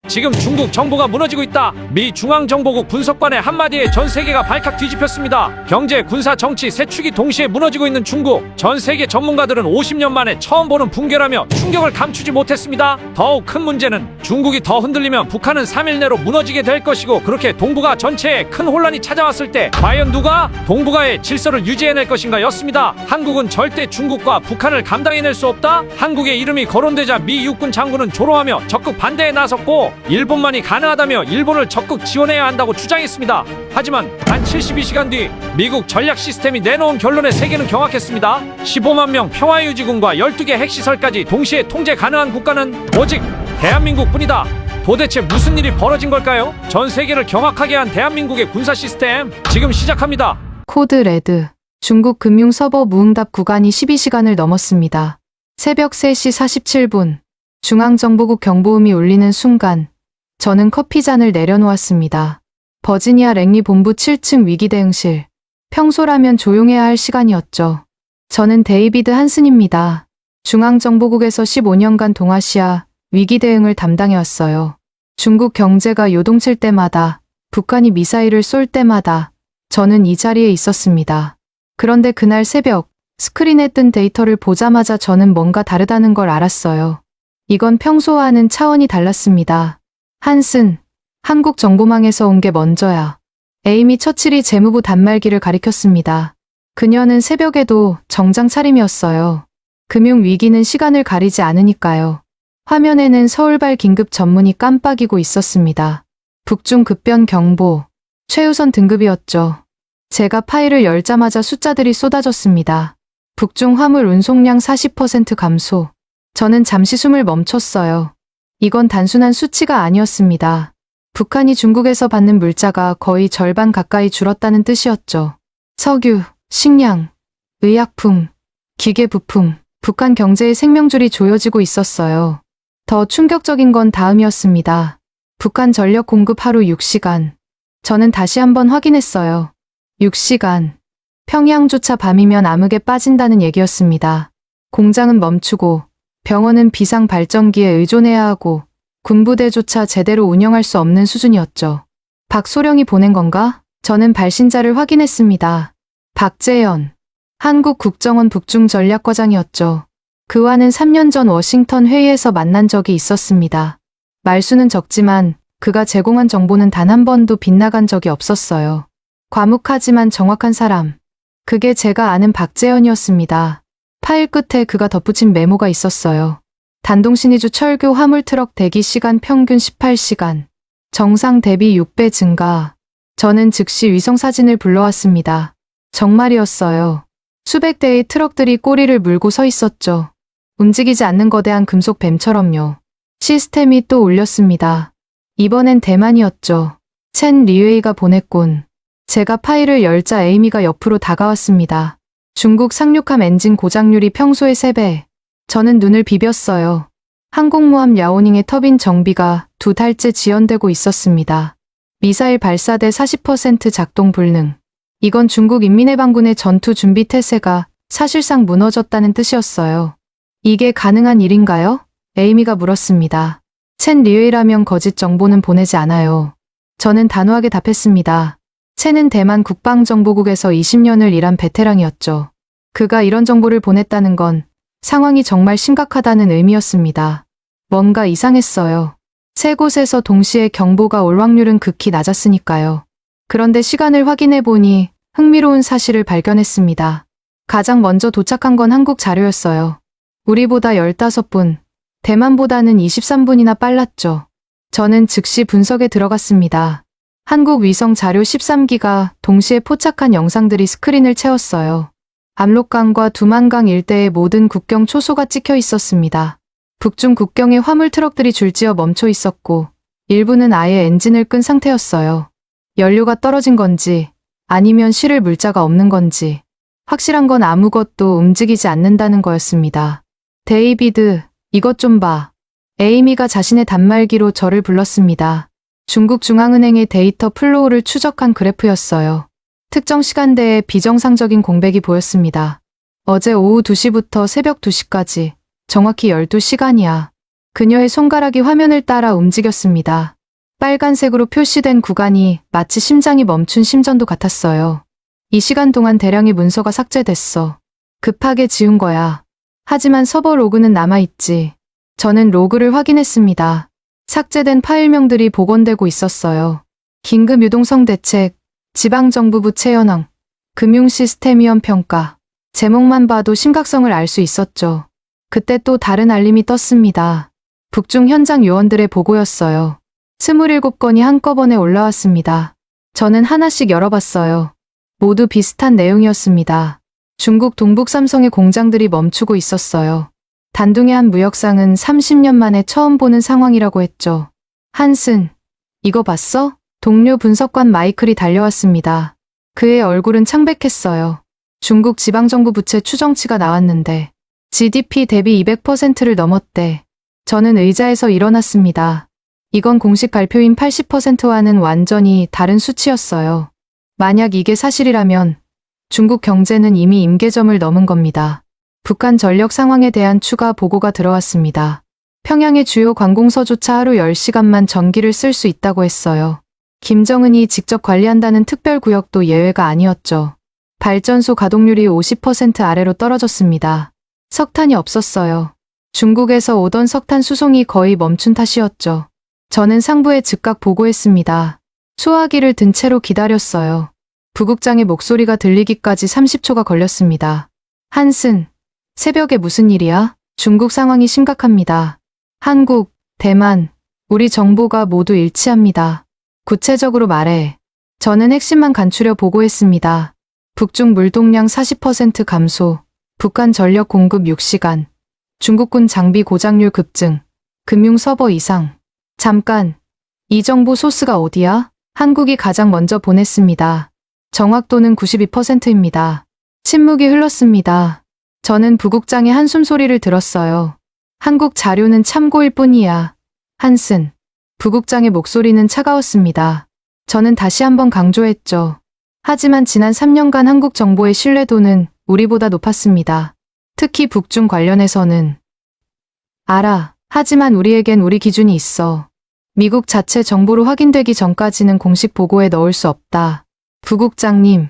지금 중국 정부가 무너지고 있다. 미 중앙정보국 분석관의 한마디에 전 세계가 발칵 뒤집혔습니다. 경제, 군사, 정치 세 축이 동시에 무너지고 있는 중국. 전 세계 전문가들은 50년 만에 처음 보는 붕괴라며 충격을 감추지 못했습니다. 더욱 큰 문제는 중국이 더 흔들리면 북한은 3일 내로 무너지게 될 것이고, 그렇게 동북아 전체에 큰 혼란이 찾아왔을 때 과연 누가 동북아의 질서를 유지해낼 것인가 였습니다. 한국은 절대 중국과 북한을 감당해낼 수 없다. 한국의 이름이 거론되자 미 육군 장군은 조롱하며 적극 반대에 나섰고, 일본만이 가능하다며 일본을 적극 지원해야 한다고 주장했습니다. 하지만 단 72시간 뒤 미국 전략 시스템이 내놓은 결론에 세계는 경악했습니다. 15만 명 평화유지군과 12개 핵시설까지 동시에 통제 가능한 국가는 오직 대한민국뿐이다. 도대체 무슨 일이 벌어진 걸까요? 전 세계를 경악하게 한 대한민국의 군사 시스템, 지금 시작합니다. 코드 레드. 중국 금융 서버 무응답 구간이 12시간을 넘었습니다. 새벽 3시 47분. 중앙정보국 경보음이 울리는 순간 저는 커피잔을 내려놓았습니다. 버지니아 랭리 본부 7층 위기대응실. 평소라면 조용해야 할 시간이었죠. 저는 데이비드 한슨입니다. 중앙정보국에서 15년간 동아시아 위기대응을 담당해왔어요. 중국 경제가 요동칠 때마다, 북한이 미사일을 쏠 때마다 저는 이 자리에 있었습니다. 그런데 그날 새벽 스크린에 뜬 데이터를 보자마자 저는 뭔가 다르다는 걸 알았어요. 이건 평소와는 차원이 달랐습니다. 한슨, 한국 정보망에서 온 게 먼저야. 에이미 처칠이 재무부 단말기를 가리켰습니다. 그녀는 새벽에도 정장 차림이었어요. 금융위기는 시간을 가리지 않으니까요. 화면에는 서울발 긴급 전문이 깜빡이고 있었습니다. 북중 급변 경보, 최우선 등급이었죠. 제가 파일을 열자마자 숫자들이 쏟아졌습니다. 북중 화물 운송량 40% 감소. 저는 잠시 숨을 멈췄어요. 이건 단순한 수치가 아니었습니다. 북한이 중국에서 받는 물자가 거의 절반 가까이 줄었다는 뜻이었죠. 석유, 식량, 의약품, 기계부품, 북한 경제의 생명줄이 조여지고 있었어요. 더 충격적인 건 다음이었습니다. 북한 전력 공급 하루 6시간. 저는 다시 한번 확인했어요. 6시간. 평양조차 밤이면 암흑에 빠진다는 얘기였습니다. 공장은 멈추고, 병원은 비상 발전기에 의존해야 하고, 군부대조차 제대로 운영할 수 없는 수준이었죠. 박소령이 보낸 건가? 저는 발신자를 확인했습니다. 박재현, 한국 국정원 북중전략과장이었죠. 그와는 3년 전 워싱턴 회의에서 만난 적이 있었습니다. 말수는 적지만 그가 제공한 정보는 단 한 번도 빗나간 적이 없었어요. 과묵하지만 정확한 사람. 그게 제가 아는 박재현이었습니다. 파일 끝에 그가 덧붙인 메모가 있었어요. 단동신의주 철교 화물트럭 대기시간 평균 18시간. 정상 대비 6배 증가. 저는 즉시 위성사진을 불러왔습니다. 정말이었어요. 수백 대의 트럭들이 꼬리를 물고 서 있었죠. 움직이지 않는 거대한 금속 뱀처럼요. 시스템이 또 울렸습니다. 이번엔 대만이었죠. 첸 리웨이가 보냈군. 제가 파일을 열자 에이미가 옆으로 다가왔습니다. 중국 상륙함 엔진 고장률이 평소의 3배. 저는 눈을 비볐어요. 항공모함 야오닝의 터빈 정비가 2달째 지연되고 있었습니다. 미사일 발사대 40% 작동 불능. 이건 중국 인민해방군의 전투 준비 태세가 사실상 무너졌다는 뜻이었어요. 이게 가능한 일인가요? 에이미가 물었습니다. 첸 리웨이라면 거짓 정보는 보내지 않아요. 저는 단호하게 답했습니다. 첸은 대만 국방정보국에서 20년을 일한 베테랑이었죠. 그가 이런 정보를 보냈다는 건 상황이 정말 심각하다는 의미였습니다. 뭔가 이상했어요. 세 곳에서 동시에 경보가 올 확률은 극히 낮았으니까요. 그런데 시간을 확인해 보니 흥미로운 사실을 발견했습니다. 가장 먼저 도착한 건 한국 자료였어요. 우리보다 15분, 대만보다는 23분이나 빨랐죠. 저는 즉시 분석에 들어갔습니다. 한국 위성 자료 13기가 동시에 포착한 영상들이 스크린을 채웠어요. 압록강과 두만강 일대의 모든 국경 초소가 찍혀 있었습니다. 북중 국경에 화물 트럭들이 줄지어 멈춰 있었고, 일부는 아예 엔진을 끈 상태였어요. 연료가 떨어진 건지, 아니면 실을 물자가 없는 건지, 확실한 건 아무것도 움직이지 않는다는 거였습니다. 데이비드, 이것 좀 봐. 에이미가 자신의 단말기로 저를 불렀습니다. 중국 중앙은행의 데이터 플로우를 추적한 그래프였어요. 특정 시간대에 비정상적인 공백이 보였습니다. 어제 오후 2시부터 새벽 2시까지 정확히 12시간이야. 그녀의 손가락이 화면을 따라 움직였습니다. 빨간색으로 표시된 구간이 마치 심장이 멈춘 심전도 같았어요. 이 시간 동안 대량의 문서가 삭제됐어. 급하게 지운 거야. 하지만 서버 로그는 남아있지. 저는 로그를 확인했습니다. 삭제된 파일명들이 복원되고 있었어요. 긴급 유동성 대책, 지방정부부 채연왕, 금융시스템위원 평가. 제목만 봐도 심각성을 알 수 있었죠. 그때 또 다른 알림이 떴습니다. 북중 현장 요원들의 보고였어요. 27건이 한꺼번에 올라왔습니다. 저는 하나씩 열어봤어요. 모두 비슷한 내용이었습니다. 중국 동북 삼성의 공장들이 멈추고 있었어요. 단둥의 한 무역상은 30년 만에 처음 보는 상황이라고 했죠. 한슨, 이거 봤어? 동료 분석관 마이클이 달려왔습니다. 그의 얼굴은 창백했어요. 중국 지방정부 부채 추정치가 나왔는데 GDP 대비 200%를 넘었대. 저는 의자에서 일어났습니다. 이건 공식 발표인 80%와는 완전히 다른 수치였어요. 만약 이게 사실이라면 중국 경제는 이미 임계점을 넘은 겁니다. 북한 전력 상황에 대한 추가 보고가 들어왔습니다. 평양의 주요 관공서조차 하루 10시간만 전기를 쓸 수 있다고 했어요. 김정은이 직접 관리한다는 특별구역도 예외가 아니었죠. 발전소 가동률이 50% 아래로 떨어졌습니다. 석탄이 없었어요. 중국에서 오던 석탄 수송이 거의 멈춘 탓이었죠. 저는 상부에 즉각 보고했습니다. 수화기를 든 채로 기다렸어요. 부국장의 목소리가 들리기까지 30초가 걸렸습니다. 한슨, 새벽에 무슨 일이야? 중국 상황이 심각합니다. 한국, 대만, 우리 정보가 모두 일치합니다. 구체적으로 말해. 저는 핵심만 간추려 보고했습니다. 북중 물동량 40% 감소, 북한 전력 공급 6시간, 중국군 장비 고장률 급증, 금융 서버 이상. 잠깐, 이 정보 소스가 어디야? 한국이 가장 먼저 보냈습니다. 정확도는 92%입니다. 침묵이 흘렀습니다. 저는 부국장의 한숨 소리를 들었어요. 한국 자료는 참고일 뿐이야. 한슨. 부국장의 목소리는 차가웠습니다. 저는 다시 한번 강조했죠. 하지만 지난 3년간 한국 정보의 신뢰도는 우리보다 높았습니다. 특히 북중 관련해서는. 알아. 하지만 우리에겐 우리 기준이 있어. 미국 자체 정보로 확인되기 전까지는 공식 보고에 넣을 수 없다. 부국장님,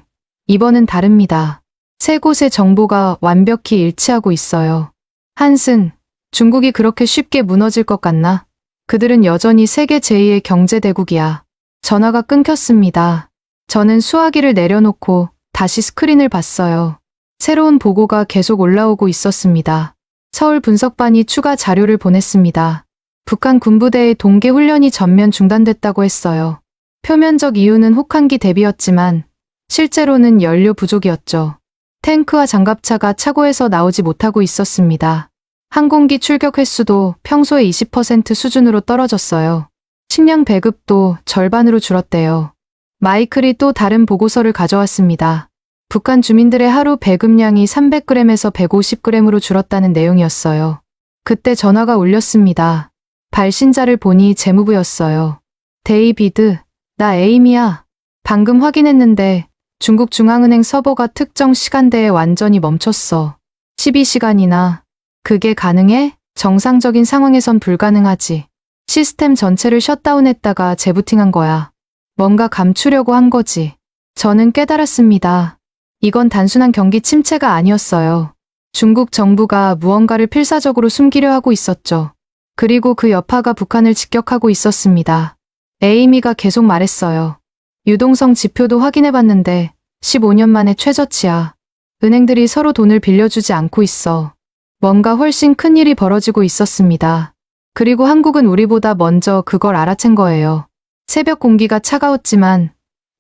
이번은 다릅니다. 세 곳의 정보가 완벽히 일치하고 있어요. 한슨, 중국이 그렇게 쉽게 무너질 것 같나? 그들은 여전히 세계 제2의 경제대국이야. 전화가 끊겼습니다. 저는 수화기를 내려놓고 다시 스크린을 봤어요. 새로운 보고가 계속 올라오고 있었습니다. 서울 분석반이 추가 자료를 보냈습니다. 북한 군부대의 동계 훈련이 전면 중단됐다고 했어요. 표면적 이유는 혹한기 대비였지만 실제로는 연료 부족이었죠. 탱크와 장갑차가 차고에서 나오지 못하고 있었습니다. 항공기 출격 횟수도 평소의 20% 수준으로 떨어졌어요. 식량 배급도 절반으로 줄었대요. 마이클이 또 다른 보고서를 가져왔습니다. 북한 주민들의 하루 배급량이 300g에서 150g으로 줄었다는 내용이었어요. 그때 전화가 울렸습니다. 발신자를 보니 재무부였어요. 데이비드, 나 에이미야. 방금 확인했는데 중국 중앙은행 서버가 특정 시간대에 완전히 멈췄어. 12시간이나. 그게 가능해? 정상적인 상황에선 불가능하지. 시스템 전체를 셧다운했다가 재부팅한 거야. 뭔가 감추려고 한 거지. 저는 깨달았습니다. 이건 단순한 경기 침체가 아니었어요. 중국 정부가 무언가를 필사적으로 숨기려 하고 있었죠. 그리고 그 여파가 북한을 직격하고 있었습니다. 에이미가 계속 말했어요. 유동성 지표도 확인해봤는데 15년 만에 최저치야. 은행들이 서로 돈을 빌려주지 않고 있어. 뭔가 훨씬 큰 일이 벌어지고 있었습니다. 그리고 한국은 우리보다 먼저 그걸 알아챈 거예요. 새벽 공기가 차가웠지만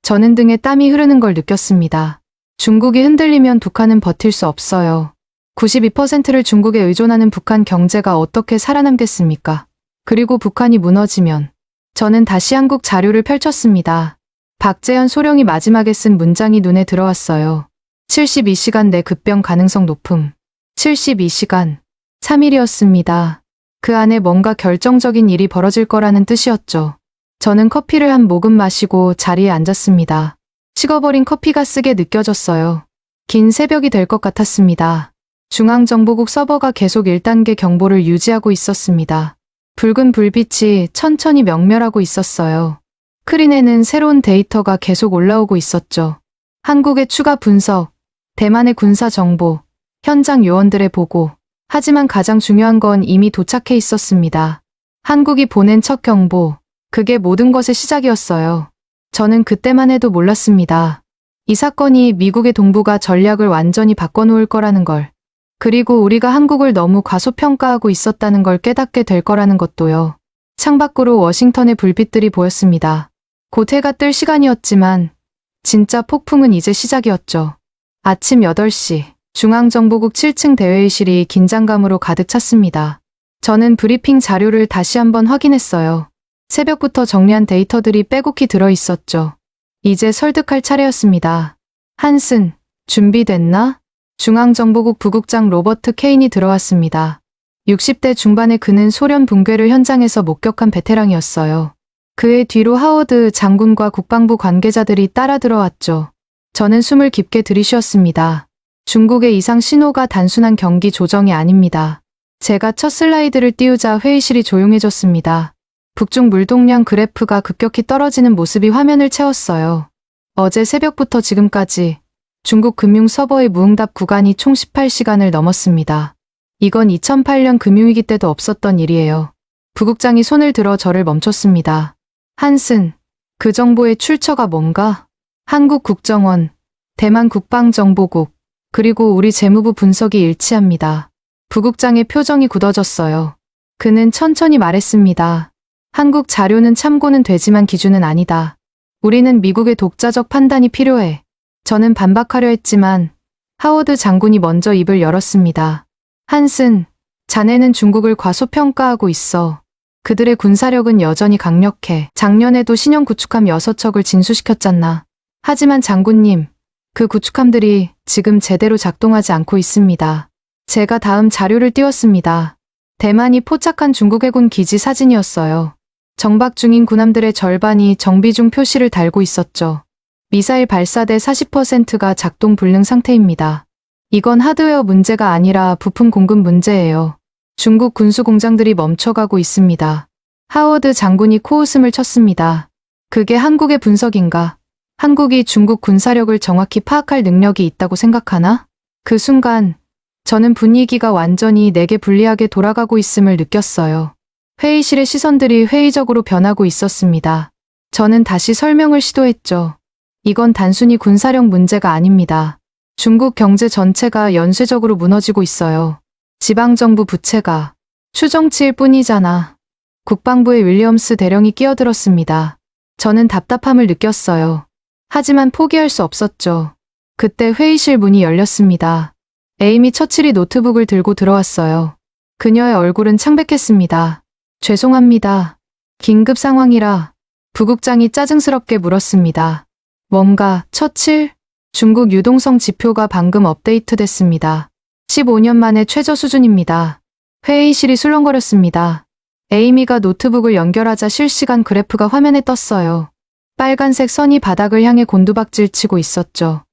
저는 등에 땀이 흐르는 걸 느꼈습니다. 중국이 흔들리면 북한은 버틸 수 없어요. 92%를 중국에 의존하는 북한 경제가 어떻게 살아남겠습니까? 그리고 북한이 무너지면 저는 다시 한국 자료를 펼쳤습니다. 박재현 소령이 마지막에 쓴 문장이 눈에 들어왔어요. 72시간 내 급변 가능성 높음. 72시간. 3일이었습니다. 그 안에 뭔가 결정적인 일이 벌어질 거라는 뜻이었죠. 저는 커피를 한 모금 마시고 자리에 앉았습니다. 식어버린 커피가 쓰게 느껴졌어요. 긴 새벽이 될 것 같았습니다. 중앙정보국 서버가 계속 1단계 경보를 유지하고 있었습니다. 붉은 불빛이 천천히 명멸하고 있었어요. 크린에는 새로운 데이터가 계속 올라오고 있었죠. 한국의 추가 분석, 대만의 군사 정보, 현장 요원들의 보고. 하지만 가장 중요한 건 이미 도착해 있었습니다. 한국이 보낸 첫 경보, 그게 모든 것의 시작이었어요. 저는 그때만 해도 몰랐습니다. 이 사건이 미국의 동부가 전략을 완전히 바꿔놓을 거라는 걸. 그리고 우리가 한국을 너무 과소평가하고 있었다는 걸 깨닫게 될 거라는 것도요. 창밖으로 워싱턴의 불빛들이 보였습니다. 곧 해가 뜰 시간이었지만 진짜 폭풍은 이제 시작이었죠. 아침 8시 중앙정보국 7층 대회의실이 긴장감으로 가득 찼습니다. 저는 브리핑 자료를 다시 한번 확인했어요. 새벽부터 정리한 데이터들이 빼곡히 들어있었죠. 이제 설득할 차례였습니다. 한슨, 준비됐나? 중앙정보국 부국장 로버트 케인이 들어왔습니다. 60대 중반의 그는 소련 붕괴를 현장에서 목격한 베테랑이었어요. 그의 뒤로 하워드 장군과 국방부 관계자들이 따라 들어왔죠. 저는 숨을 깊게 들이쉬었습니다. 중국의 이상 신호가 단순한 경기 조정이 아닙니다. 제가 첫 슬라이드를 띄우자 회의실이 조용해졌습니다. 북중 물동량 그래프가 급격히 떨어지는 모습이 화면을 채웠어요. 어제 새벽부터 지금까지 중국 금융 서버의 무응답 구간이 총 18시간을 넘었습니다. 이건 2008년 금융위기 때도 없었던 일이에요. 부국장이 손을 들어 저를 멈췄습니다. 한슨, 그 정보의 출처가 뭔가? 한국 국정원, 대만 국방정보국, 그리고 우리 재무부 분석이 일치합니다. 부국장의 표정이 굳어졌어요. 그는 천천히 말했습니다. 한국 자료는 참고는 되지만 기준은 아니다. 우리는 미국의 독자적 판단이 필요해. 저는 반박하려 했지만 하워드 장군이 먼저 입을 열었습니다. 한슨, 자네는 중국을 과소평가하고 있어. 그들의 군사력은 여전히 강력해. 작년에도 신형 구축함 6척을 진수시켰잖아. 하지만 장군님, 그 구축함들이 지금 제대로 작동하지 않고 있습니다. 제가 다음 자료를 띄웠습니다. 대만이 포착한 중국 해군 기지 사진이었어요. 정박 중인 군함들의 절반이 정비 중 표시를 달고 있었죠. 미사일 발사대 40%가 작동 불능 상태입니다. 이건 하드웨어 문제가 아니라 부품 공급 문제예요. 중국 군수 공장들이 멈춰가고 있습니다. 하워드 장군이 코웃음을 쳤습니다. 그게 한국의 분석인가? 한국이 중국 군사력을 정확히 파악할 능력이 있다고 생각하나? 그 순간 저는 분위기가 완전히 내게 불리하게 돌아가고 있음을 느꼈어요. 회의실의 시선들이 회의적으로 변하고 있었습니다. 저는 다시 설명을 시도했죠. 이건 단순히 군사력 문제가 아닙니다. 중국 경제 전체가 연쇄적으로 무너지고 있어요. 지방정부 부채가 추정치일 뿐이잖아. 국방부의 윌리엄스 대령이 끼어들었습니다. 저는 답답함을 느꼈어요. 하지만 포기할 수 없었죠. 그때 회의실 문이 열렸습니다. 에이미 처칠이 노트북을 들고 들어왔어요. 그녀의 얼굴은 창백했습니다. 죄송합니다. 긴급 상황이라 부국장이 짜증스럽게 물었습니다. 뭔가, 처칠? 중국 유동성 지표가 방금 업데이트됐습니다. 15년 만에 최저 수준입니다. 회의실이 술렁거렸습니다. 에이미가 노트북을 연결하자 실시간 그래프가 화면에 떴어요. 빨간색 선이 바닥을 향해 곤두박질 치고 있었죠.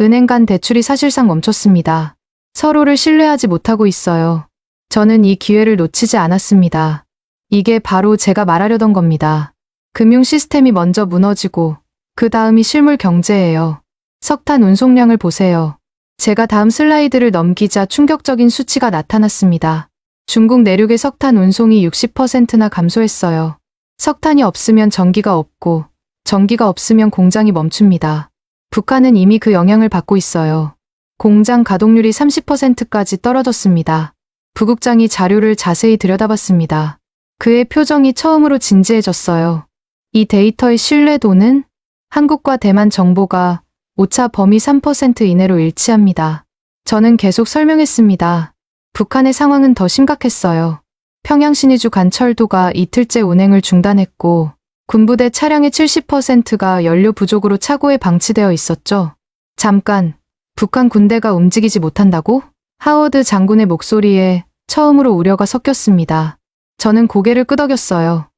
은행 간 대출이 사실상 멈췄습니다. 서로를 신뢰하지 못하고 있어요. 저는 이 기회를 놓치지 않았습니다. 이게 바로 제가 말하려던 겁니다. 금융 시스템이 먼저 무너지고 그 다음이 실물 경제예요. 석탄 운송량을 보세요. 제가 다음 슬라이드를 넘기자 충격적인 수치가 나타났습니다. 중국 내륙의 석탄 운송이 60%나 감소했어요. 석탄이 없으면 전기가 없고 전기가 없으면 공장이 멈춥니다. 북한은 이미 그 영향을 받고 있어요. 공장 가동률이 30%까지 떨어졌습니다. 부국장이 자료를 자세히 들여다봤습니다. 그의 표정이 처음으로 진지해졌어요. 이 데이터의 신뢰도는 한국과 대만 정보가 오차 범위 3% 이내로 일치합니다. 저는 계속 설명했습니다. 북한의 상황은 더 심각했어요. 평양 신의주 간철도가 이틀째 운행을 중단했고 군부대 차량의 70%가 연료 부족으로 차고에 방치되어 있었죠. 잠깐, 북한 군대가 움직이지 못한다고? 하워드 장군의 목소리에 처음으로 우려가 섞였습니다. 저는 고개를 끄덕였어요.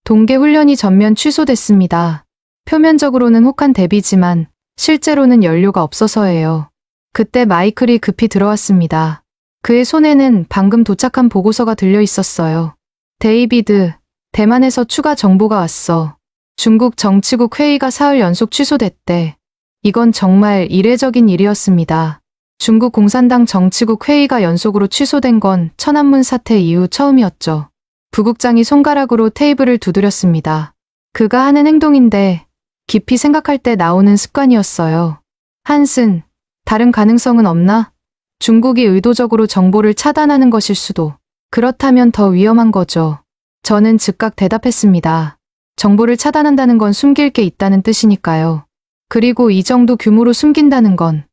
동계 훈련이 전면 취소됐습니다. 표면적으로는 혹한 대비지만 실제로는 연료가 없어서예요. 그때 마이클이 급히 들어왔습니다. 그의 손에는 방금 도착한 보고서가 들려 있었어요. 데이비드, 대만에서 추가 정보가 왔어. 중국 정치국 회의가 사흘 연속 취소됐대. 이건 정말 이례적인 일이었습니다. 중국 공산당 정치국 회의가 연속으로 취소된 건 천안문 사태 이후 처음이었죠. 부국장이 손가락으로 테이블을 두드렸습니다. 그가 하는 행동인데 깊이 생각할 때 나오는 습관이었어요. 한슨, 다른 가능성은 없나? 중국이 의도적으로 정보를 차단하는 것일 수도. 그렇다면 더 위험한 거죠. 저는 즉각 대답했습니다. 정보를 차단한다는 건 숨길 게 있다는 뜻이니까요. 그리고 이 정도 규모로 숨긴다는 건.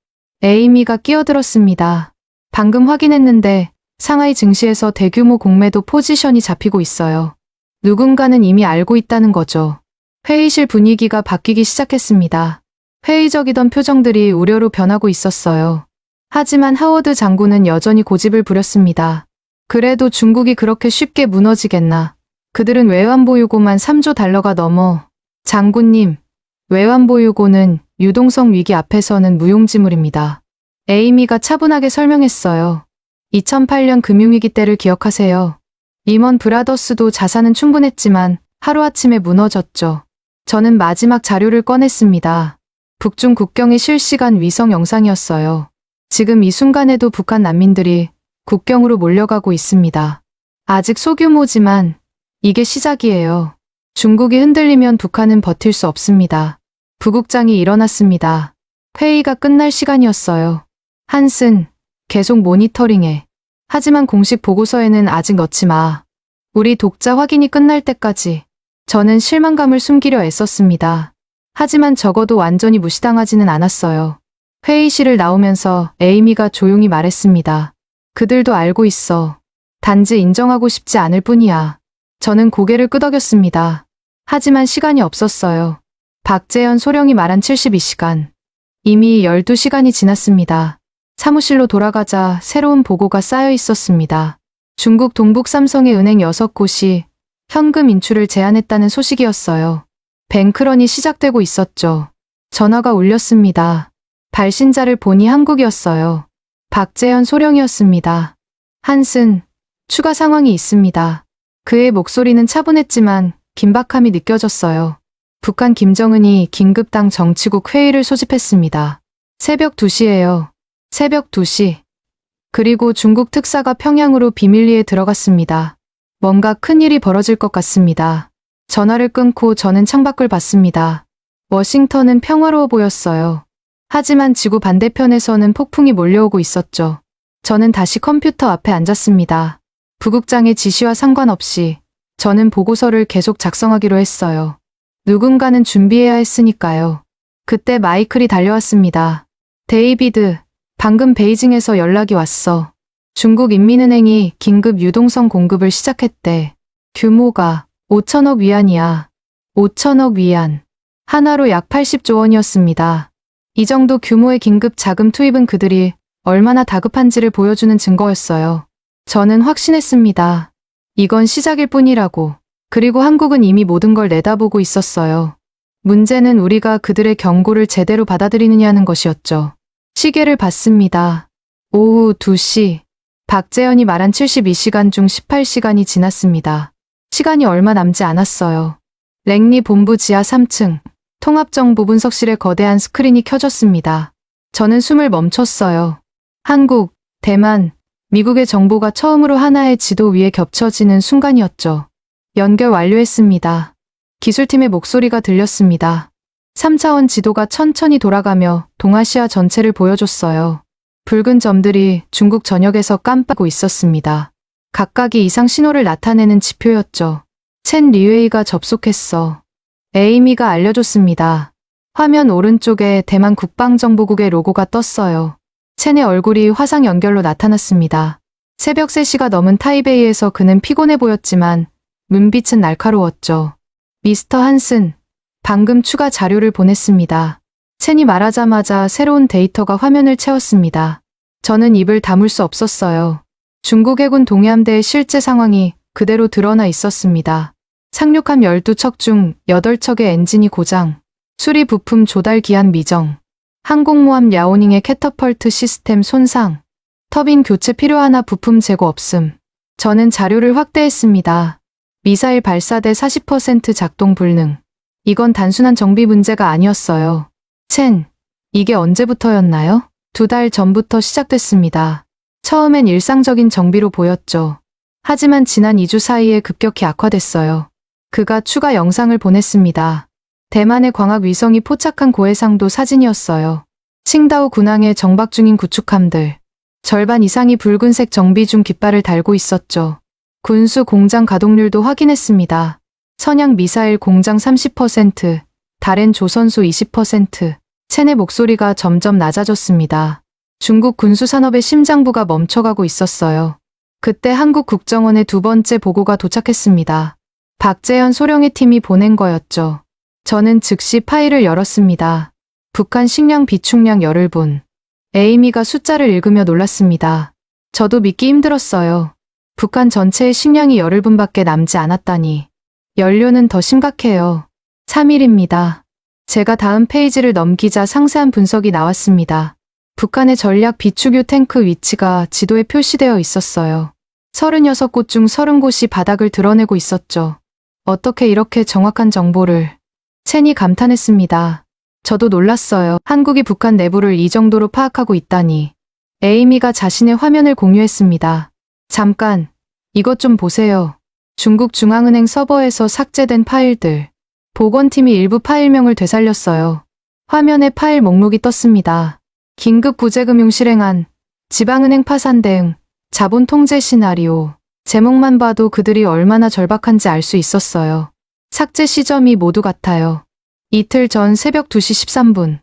에이미가 끼어들었습니다. 방금 확인했는데 상하이 증시에서 대규모 공매도 포지션이 잡히고 있어요. 누군가는 이미 알고 있다는 거죠. 회의실 분위기가 바뀌기 시작했습니다. 회의적이던 표정들이 우려로 변하고 있었어요. 하지만 하워드 장군은 여전히 고집을 부렸습니다. 그래도 중국이 그렇게 쉽게 무너지겠나. 그들은 외환보유고만 3조 달러가 넘어. 장군님, 외환보유고는 유동성 위기 앞에서는 무용지물입니다. 에이미가 차분하게 설명했어요. 2008년 금융위기 때를 기억하세요. 리먼 브라더스도 자산은 충분했지만 하루아침에 무너졌죠. 저는 마지막 자료를 꺼냈습니다. 북중 국경의 실시간 위성 영상이었어요. 지금 이 순간에도 북한 난민들이 국경으로 몰려가고 있습니다. 아직 소규모지만 이게 시작이에요. 중국이 흔들리면 북한은 버틸 수 없습니다. 부국장이 일어났습니다. 회의가 끝날 시간이었어요. 한슨, 계속 모니터링해. 하지만 공식 보고서에는 아직 넣지 마. 우리 독자 확인이 끝날 때까지. 저는 실망감을 숨기려 애썼습니다. 하지만 적어도 완전히 무시당하지는 않았어요. 회의실을 나오면서 에이미가 조용히 말했습니다. 그들도 알고 있어. 단지 인정하고 싶지 않을 뿐이야. 저는 고개를 끄덕였습니다. 하지만 시간이 없었어요. 박재현 소령이 말한 72시간. 이미 12시간이 지났습니다. 사무실로 돌아가자 새로운 보고가 쌓여 있었습니다. 중국 동북 삼성의 은행 6곳이 현금 인출을 제한했다는 소식이었어요. 뱅크런이 시작되고 있었죠. 전화가 울렸습니다. 발신자를 보니 한국이었어요. 박재현 소령이었습니다. 한슨, 추가 상황이 있습니다. 그의 목소리는 차분했지만 긴박함이 느껴졌어요. 북한 김정은이 긴급당 정치국 회의를 소집했습니다. 새벽 2시예요. 새벽 2시. 그리고 중국 특사가 평양으로 비밀리에 들어갔습니다. 뭔가 큰일이 벌어질 것 같습니다. 전화를 끊고 저는 창밖을 봤습니다. 워싱턴은 평화로워 보였어요. 하지만 지구 반대편에서는 폭풍이 몰려오고 있었죠. 저는 다시 컴퓨터 앞에 앉았습니다. 부국장의 지시와 상관없이 저는 보고서를 계속 작성하기로 했어요. 누군가는 준비해야 했으니까요. 그때 마이클이 달려왔습니다. 데이비드, 방금 베이징에서 연락이 왔어. 중국인민은행이 긴급 유동성 공급을 시작했대. 규모가 5천억 위안이야. 5천억 위안. 하나로 약 80조 원이었습니다. 이 정도 규모의 긴급 자금 투입은 그들이 얼마나 다급한지를 보여주는 증거였어요. 저는 확신했습니다. 이건 시작일 뿐이라고. 그리고 한국은 이미 모든 걸 내다보고 있었어요. 문제는 우리가 그들의 경고를 제대로 받아들이느냐는 것이었죠. 시계를 봤습니다. 오후 2시. 박재현이 말한 72시간 중 18시간이 지났습니다. 시간이 얼마 남지 않았어요. 랭리 본부 지하 3층. 통합정보 분석실의 거대한 스크린이 켜졌습니다. 저는 숨을 멈췄어요. 한국, 대만, 미국의 정보가 처음으로 하나의 지도 위에 겹쳐지는 순간이었죠. 연결 완료했습니다. 기술팀의 목소리가 들렸습니다. 3차원 지도가 천천히 돌아가며 동아시아 전체를 보여줬어요. 붉은 점들이 중국 전역에서 깜빡고 있었습니다. 각각이 이상 신호를 나타내는 지표였죠. 첸 리웨이가 접속했어. 에이미가 알려줬습니다. 화면 오른쪽에 대만 국방정보국의 로고가 떴어요. 첸의 얼굴이 화상 연결로 나타났습니다. 새벽 3시가 넘은 타이베이에서 그는 피곤해 보였지만 눈빛은 날카로웠죠. 미스터 한슨, 방금 추가 자료를 보냈습니다. 첸이 말하자마자 새로운 데이터가 화면을 채웠습니다. 저는 입을 다물 수 없었어요. 중국 해군 동해함대의 실제 상황이 그대로 드러나 있었습니다. 상륙함 12척 중 8척의 엔진이 고장, 수리 부품 조달 기한 미정, 항공모함 야오닝의 캐터펄트 시스템 손상, 터빈 교체 필요하나 부품 재고 없음. 저는 자료를 확대했습니다. 미사일 발사대 40% 작동 불능. 이건 단순한 정비 문제가 아니었어요. 이게 언제부터였나요? 2달 전부터 시작됐습니다. 처음엔 일상적인 정비로 보였죠. 하지만 지난 2주 사이에 급격히 악화됐어요. 그가 추가 영상을 보냈습니다. 대만의 광학 위성이 포착한 고해상도 사진이었어요. 칭다오 군항에 정박 중인 구축함들. 절반 이상이 붉은색 정비 중 깃발을 달고 있었죠. 군수 공장 가동률도 확인했습니다. 선양 미사일 공장 30%, 다롄 조선소 20%. 첸의 목소리가 점점 낮아졌습니다. 중국 군수산업의 심장부가 멈춰가고 있었어요. 그때 한국 국정원의 2번째 보고가 도착했습니다. 박재현 소령의 팀이 보낸 거였죠. 저는 즉시 파일을 열었습니다. 북한 식량 비축량 열흘분. 에이미가 숫자를 읽으며 놀랐습니다. 저도 믿기 힘들었어요. 북한 전체의 식량이 열흘분밖에 남지 않았다니. 연료는 더 심각해요. 3일입니다. 제가 다음 페이지를 넘기자 상세한 분석이 나왔습니다. 북한의 전략 비축유 탱크 위치가 지도에 표시되어 있었어요. 36곳 중 30곳이 바닥을 드러내고 있었죠. 어떻게 이렇게 정확한 정보를. 첸이 감탄했습니다. 저도 놀랐어요. 한국이 북한 내부를 이 정도로 파악하고 있다니. 에이미가 자신의 화면을 공유했습니다. 잠깐, 이것 좀 보세요. 중국 중앙은행 서버에서 삭제된 파일들. 보건팀이 일부 파일명을 되살렸어요. 화면에 파일 목록이 떴습니다. 긴급 구제금융 실행안, 지방은행 파산 대응, 자본 통제 시나리오. 제목만 봐도 그들이 얼마나 절박한지 알 수 있었어요. 삭제 시점이 모두 같아요. 이틀 전 새벽 2시 13분.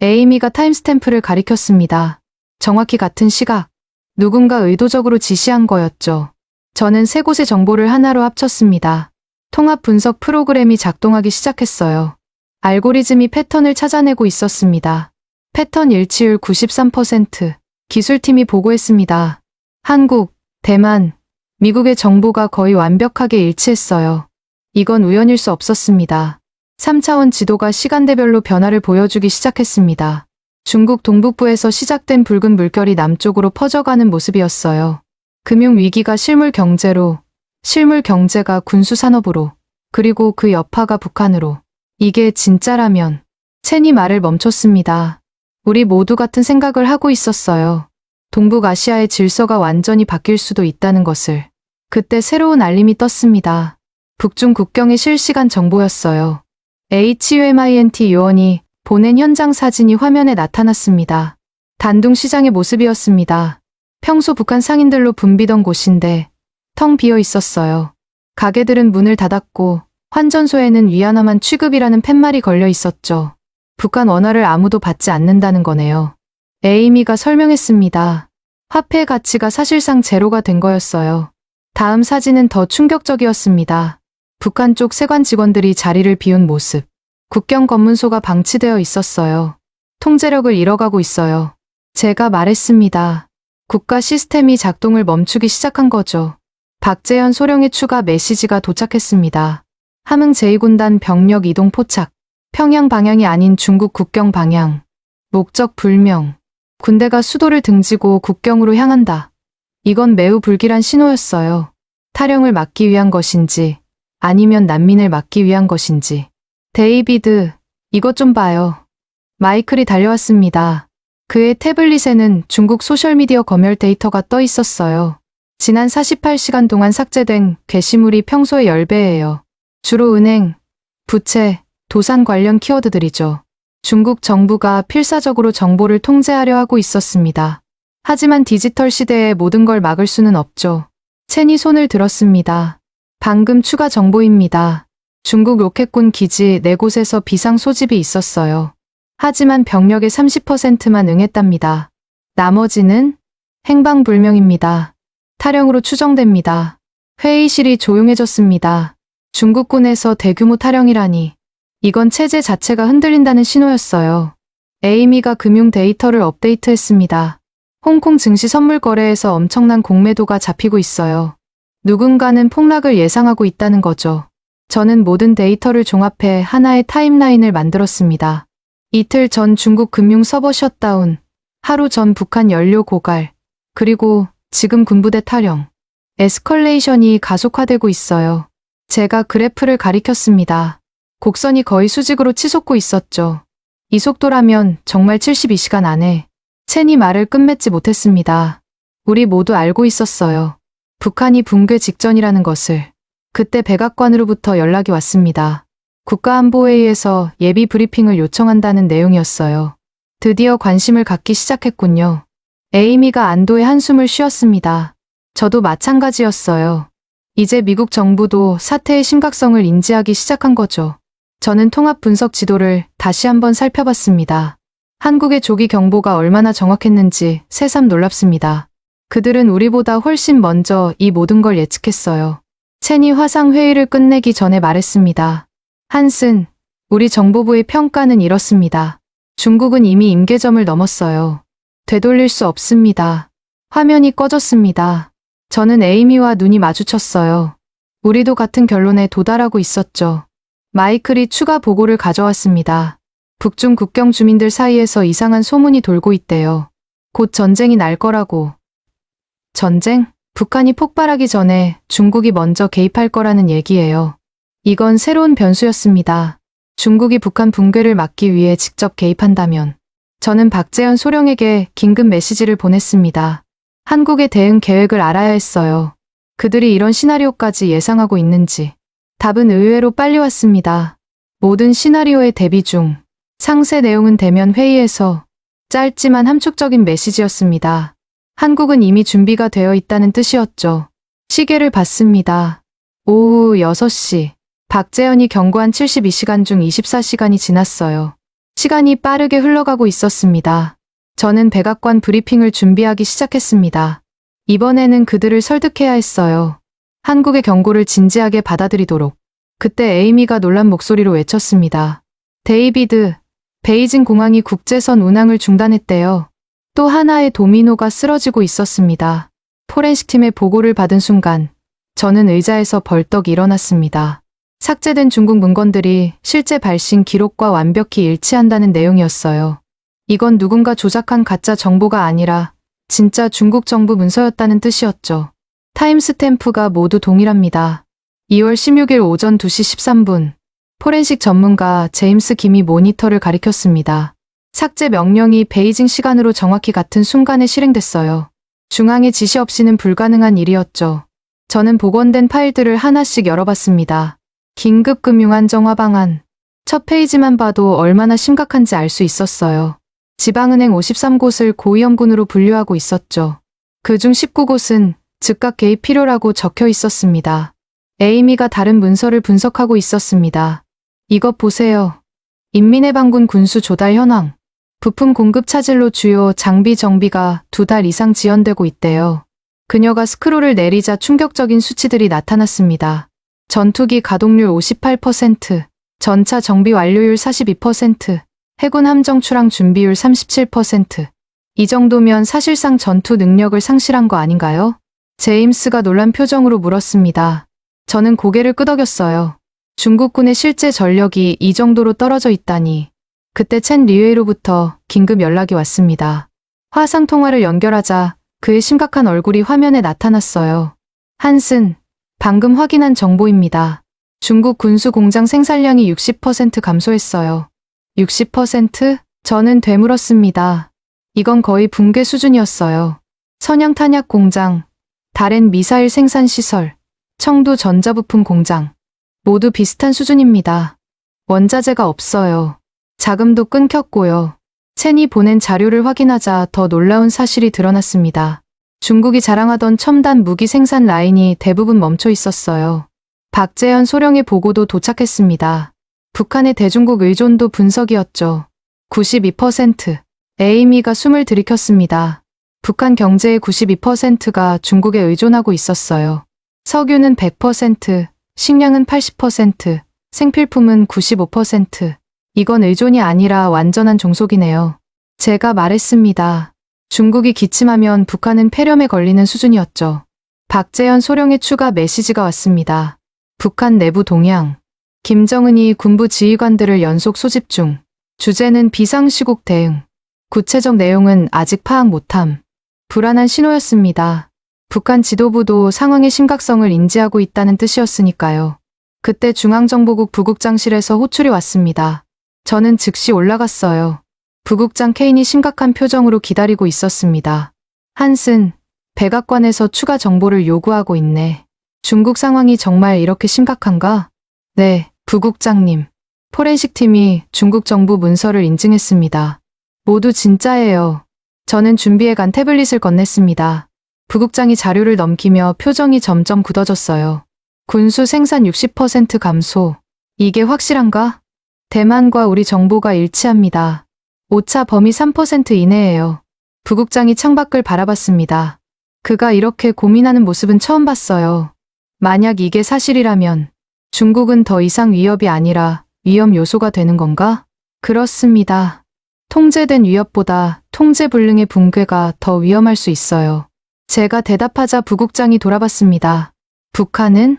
에이미가 타임스탬프를 가리켰습니다. 정확히 같은 시각. 누군가 의도적으로 지시한 거였죠. 저는 세 곳의 정보를 하나로 합쳤습니다. 통합 분석 프로그램이 작동하기 시작했어요. 알고리즘이 패턴을 찾아내고 있었습니다. 패턴 일치율 93%. 기술팀이 보고했습니다. 한국, 대만, 미국의 정보가 거의 완벽하게 일치했어요. 이건 우연일 수 없었습니다. 3차원 지도가 시간대별로 변화를 보여주기 시작했습니다. 중국 동북부에서 시작된 붉은 물결이 남쪽으로 퍼져가는 모습이었어요. 금융위기가 실물 경제로, 실물 경제가 군수 산업으로, 그리고 그 여파가 북한으로. 이게 진짜라면. 첸이 말을 멈췄습니다. 우리 모두 같은 생각을 하고 있었어요. 동북아시아의 질서가 완전히 바뀔 수도 있다는 것을. 그때 새로운 알림이 떴습니다. 북중 국경의 실시간 정보였어요. HUMINT 요원이 보낸 현장 사진이 화면에 나타났습니다. 단둥 시장의 모습이었습니다. 평소 북한 상인들로 붐비던 곳인데 텅 비어 있었어요. 가게들은 문을 닫았고 환전소에는 위안화만 취급이라는 팻말이 걸려 있었죠. 북한 원화를 아무도 받지 않는다는 거네요. 에이미가 설명했습니다. 화폐 가치가 사실상 제로가 된 거였어요. 다음 사진은 더 충격적이었습니다. 북한 쪽 세관 직원들이 자리를 비운 모습. 국경 검문소가 방치되어 있었어요. 통제력을 잃어가고 있어요. 제가 말했습니다. 국가 시스템이 작동을 멈추기 시작한 거죠. 박재현 소령의 추가 메시지가 도착했습니다. 함흥 제2군단 병력 이동 포착. 평양 방향이 아닌 중국 국경 방향. 목적 불명. 군대가 수도를 등지고 국경으로 향한다. 이건 매우 불길한 신호였어요. 탈영을 막기 위한 것인지 아니면 난민을 막기 위한 것인지. 데이비드, 이것 좀 봐요. 마이클이 달려왔습니다. 그의 태블릿에는 중국 소셜미디어 검열 데이터가 떠 있었어요. 지난 48시간 동안 삭제된 게시물이 평소의 10배예요. 주로 은행, 부채, 도산 관련 키워드들이죠. 중국 정부가 필사적으로 정보를 통제하려 하고 있었습니다. 하지만 디지털 시대에 모든 걸 막을 수는 없죠. 첸이 손을 들었습니다. 방금 추가 정보입니다. 중국 로켓군 기지 4곳에서 비상 소집이 있었어요. 하지만 병력의 30%만 응했답니다. 나머지는 행방불명입니다. 탈영으로 추정됩니다. 회의실이 조용해졌습니다. 중국군에서 대규모 탈영이라니. 이건 체제 자체가 흔들린다는 신호였어요. 에이미가 금융 데이터를 업데이트했습니다. 홍콩 증시 선물 거래에서 엄청난 공매도가 잡히고 있어요. 누군가는 폭락을 예상하고 있다는 거죠. 저는 모든 데이터를 종합해 하나의 타임라인을 만들었습니다. 이틀 전 중국 금융 서버 셧다운, 하루 전 북한 연료 고갈, 그리고 지금 군부대 탈영. 에스컬레이션이 가속화되고 있어요. 제가 그래프를 가리켰습니다. 곡선이 거의 수직으로 치솟고 있었죠. 이 속도라면 정말 72시간 안에 첸이 말을 끝맺지 못했습니다. 우리 모두 알고 있었어요. 북한이 붕괴 직전이라는 것을. 그때 백악관으로부터 연락이 왔습니다. 국가안보회의에서 예비 브리핑을 요청한다는 내용이었어요. 드디어 관심을 갖기 시작했군요. 에이미가 안도의 한숨을 쉬었습니다. 저도 마찬가지였어요. 이제 미국 정부도 사태의 심각성을 인지하기 시작한 거죠. 저는 통합 분석 지도를 다시 한번 살펴봤습니다. 한국의 조기 경보가 얼마나 정확했는지 새삼 놀랍습니다. 그들은 우리보다 훨씬 먼저 이 모든 걸 예측했어요. 첸이 화상 회의를 끝내기 전에 말했습니다. 한슨, 우리 정보부의 평가는 이렇습니다. 중국은 이미 임계점을 넘었어요. 되돌릴 수 없습니다. 화면이 꺼졌습니다. 저는 에이미와 눈이 마주쳤어요. 우리도 같은 결론에 도달하고 있었죠. 마이클이 추가 보고를 가져왔습니다. 북중 국경 주민들 사이에서 이상한 소문이 돌고 있대요. 곧 전쟁이 날 거라고. 전쟁? 북한이 폭발하기 전에 중국이 먼저 개입할 거라는 얘기예요. 이건 새로운 변수였습니다. 중국이 북한 붕괴를 막기 위해 직접 개입한다면 저는 박재현 소령에게 긴급 메시지를 보냈습니다. 한국의 대응 계획을 알아야 했어요. 그들이 이런 시나리오까지 예상하고 있는지. 답은 의외로 빨리 왔습니다. 모든 시나리오의 대비 중 상세 내용은 대면 회의에서 짧지만 함축적인 메시지였습니다. 한국은 이미 준비가 되어 있다는 뜻이었죠. 시계를 봤습니다. 오후 6시. 박재현이 경고한 72시간 중 24시간이 지났어요. 시간이 빠르게 흘러가고 있었습니다. 저는 백악관 브리핑을 준비하기 시작했습니다. 이번에는 그들을 설득해야 했어요. 한국의 경고를 진지하게 받아들이도록. 그때 에이미가 놀란 목소리로 외쳤습니다. 데이비드, 베이징 공항이 국제선 운항을 중단했대요. 또 하나의 도미노가 쓰러지고 있었습니다. 포렌식 팀의 보고를 받은 순간 저는 의자에서 벌떡 일어났습니다. 삭제된 중국 문건들이 실제 발신 기록과 완벽히 일치한다는 내용이었어요. 이건 누군가 조작한 가짜 정보가 아니라 진짜 중국 정부 문서였다는 뜻이었죠. 타임스탬프가 모두 동일합니다. 2월 16일 오전 2시 13분. 포렌식 전문가 제임스 김이 모니터를 가리켰습니다. 삭제 명령이 베이징 시간으로 정확히 같은 순간에 실행됐어요. 중앙의 지시 없이는 불가능한 일이었죠. 저는 복원된 파일들을 하나씩 열어봤습니다. 긴급금융안정화 방안. 첫 페이지만 봐도 얼마나 심각한지 알 수 있었어요. 지방은행 53곳을 고위험군으로 분류하고 있었죠. 그중 19곳은 즉각 개입 필요라고 적혀 있었습니다. 에이미가 다른 문서를 분석하고 있었습니다. 이것 보세요. 인민해방군 군수 조달 현황. 부품 공급 차질로 주요 장비 정비가 2달 이상 지연되고 있대요. 그녀가 스크롤을 내리자 충격적인 수치들이 나타났습니다. 전투기 가동률 58%, 전차 정비 완료율 42%, 해군 함정 출항 준비율 37%. 이 정도면 사실상 전투 능력을 상실한 거 아닌가요? 제임스가 놀란 표정으로 물었습니다. 저는 고개를 끄덕였어요. 중국군의 실제 전력이 이 정도로 떨어져 있다니. 그때 첸 리웨이로부터 긴급 연락이 왔습니다. 화상 통화를 연결하자 그의 심각한 얼굴이 화면에 나타났어요. 한슨, 방금 확인한 정보입니다. 중국 군수 공장 생산량이 60% 감소했어요. 60%? 저는 되물었습니다. 이건 거의 붕괴 수준이었어요. 선양 탄약 공장, 다롄 미사일 생산 시설, 청두 전자부품 공장. 모두 비슷한 수준입니다. 원자재가 없어요. 자금도 끊겼고요. 첸이 보낸 자료를 확인하자 더 놀라운 사실이 드러났습니다. 중국이 자랑하던 첨단 무기 생산 라인이 대부분 멈춰 있었어요. 박재현 소령의 보고도 도착했습니다. 북한의 대중국 의존도 분석이었죠. 92%. 에이미가 숨을 들이켰습니다. 북한 경제의 92%가 중국에 의존하고 있었어요. 석유는 100%, 식량은 80%, 생필품은 95%. 이건 의존이 아니라 완전한 종속이네요. 제가 말했습니다. 중국이 기침하면 북한은 폐렴에 걸리는 수준이었죠. 박재현 소령의 추가 메시지가 왔습니다. 북한 내부 동향. 김정은이 군부 지휘관들을 연속 소집 중. 주제는 비상시국 대응. 구체적 내용은 아직 파악 못함. 불안한 신호였습니다. 북한 지도부도 상황의 심각성을 인지하고 있다는 뜻이었으니까요. 그때 중앙정보국 부국장실에서 호출이 왔습니다. 저는 즉시 올라갔어요. 부국장 케인이 심각한 표정으로 기다리고 있었습니다. 한슨, 백악관에서 추가 정보를 요구하고 있네. 중국 상황이 정말 이렇게 심각한가? 네, 부국장님. 포렌식 팀이 중국 정부 문서를 인증했습니다. 모두 진짜예요. 저는 준비해간 태블릿을 건넸습니다. 부국장이 자료를 넘기며 표정이 점점 굳어졌어요. 군수 생산 60% 감소. 이게 확실한가? 대만과 우리 정보가 일치합니다. 오차 범위 3% 이내예요. 부국장이 창밖을 바라봤습니다. 그가 이렇게 고민하는 모습은 처음 봤어요. 만약 이게 사실이라면 중국은 더 이상 위협이 아니라 위험 요소가 되는 건가? 그렇습니다. 통제된 위협보다 통제불능의 붕괴가 더 위험할 수 있어요. 제가 대답하자 부국장이 돌아봤습니다. 북한은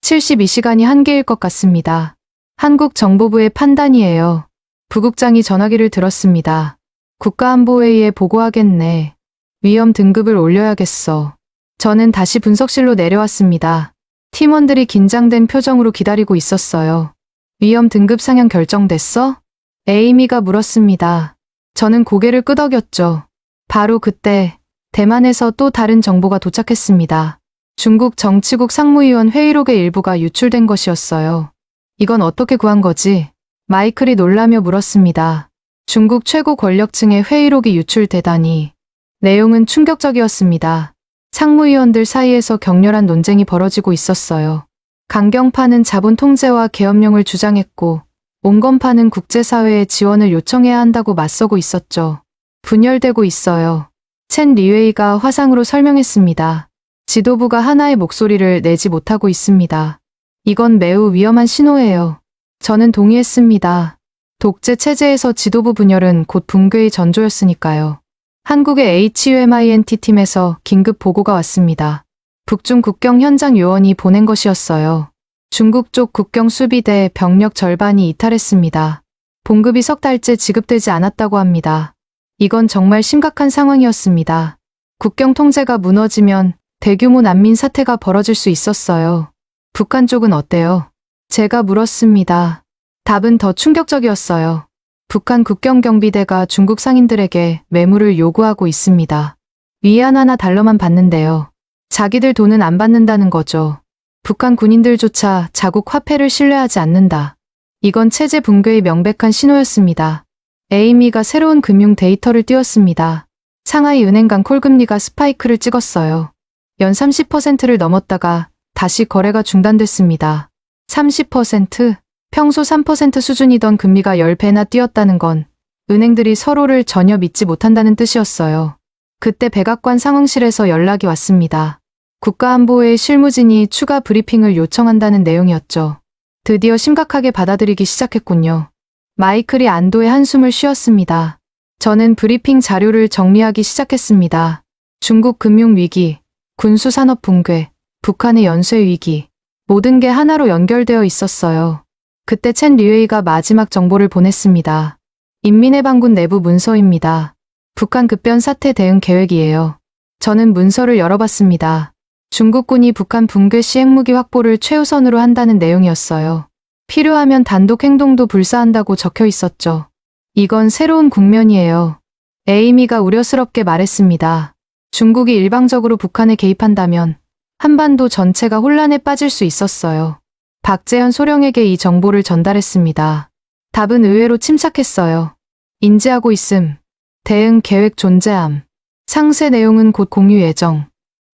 72시간이 한계일 것 같습니다. 한국 정보부의 판단이에요. 부국장이 전화기를 들었습니다. 국가안보회의에 보고하겠네. 위험 등급을 올려야겠어. 저는 다시 분석실로 내려왔습니다. 팀원들이 긴장된 표정으로 기다리고 있었어요. 위험 등급 상향 결정됐어? 에이미가 물었습니다. 저는 고개를 끄덕였죠. 바로 그때 대만에서 또 다른 정보가 도착했습니다. 중국 정치국 상무위원 회의록의 일부가 유출된 것이었어요. 이건 어떻게 구한 거지? 마이클이 놀라며 물었습니다. 중국 최고 권력층의 회의록이 유출되다니. 내용은 충격적이었습니다. 상무위원들 사이에서 격렬한 논쟁이 벌어지고 있었어요. 강경파는 자본 통제와 계엄령을 주장했고, 온건파는 국제사회의 지원을 요청해야 한다고 맞서고 있었죠. 분열되고 있어요. 첸 리웨이가 화상으로 설명했습니다. 지도부가 하나의 목소리를 내지 못하고 있습니다. 이건 매우 위험한 신호예요. 저는 동의했습니다. 독재 체제에서 지도부 분열은 곧 붕괴의 전조였으니까요. 한국의 HUMINT 팀에서 긴급 보고가 왔습니다. 북중 국경 현장 요원이 보낸 것이었어요. 중국 쪽 국경 수비대 병력 절반이 이탈했습니다. 봉급이 석 달째 지급되지 않았다고 합니다. 이건 정말 심각한 상황이었습니다. 국경 통제가 무너지면 대규모 난민 사태가 벌어질 수 있었어요. 북한 쪽은 어때요? 제가 물었습니다. 답은 더 충격적이었어요. 북한 국경경비대가 중국 상인들에게 매물을 요구하고 있습니다. 위안 하나 달러만 받는데요. 자기들 돈은 안 받는다는 거죠. 북한 군인들조차 자국 화폐를 신뢰하지 않는다. 이건 체제 붕괴의 명백한 신호였습니다. 에이미가 새로운 금융 데이터를 띄웠습니다. 상하이 은행 간 콜금리가 스파이크를 찍었어요. 연 30%를 넘었다가 다시 거래가 중단됐습니다. 30%? 평소 3% 수준이던 금리가 10배나 뛰었다는 건 은행들이 서로를 전혀 믿지 못한다는 뜻이었어요. 그때 백악관 상황실에서 연락이 왔습니다. 국가안보회의 실무진이 추가 브리핑을 요청한다는 내용이었죠. 드디어 심각하게 받아들이기 시작했군요. 마이클이 안도의 한숨을 쉬었습니다. 저는 브리핑 자료를 정리하기 시작했습니다. 중국 금융위기, 군수산업 붕괴, 북한의 연쇄 위기, 모든 게 하나로 연결되어 있었어요. 그때 첸 리웨이가 마지막 정보를 보냈습니다. 인민해방군 내부 문서입니다. 북한 급변 사태 대응 계획이에요. 저는 문서를 열어봤습니다. 중국군이 북한 붕괴 시 핵무기 확보를 최우선으로 한다는 내용이었어요. 필요하면 단독 행동도 불사한다고 적혀 있었죠. 이건 새로운 국면이에요. 에이미가 우려스럽게 말했습니다. 중국이 일방적으로 북한에 개입한다면 한반도 전체가 혼란에 빠질 수 있었어요. 박재현 소령에게 이 정보를 전달했습니다. 답은 의외로 침착했어요. 인지하고 있음. 대응 계획 존재함. 상세 내용은 곧 공유 예정.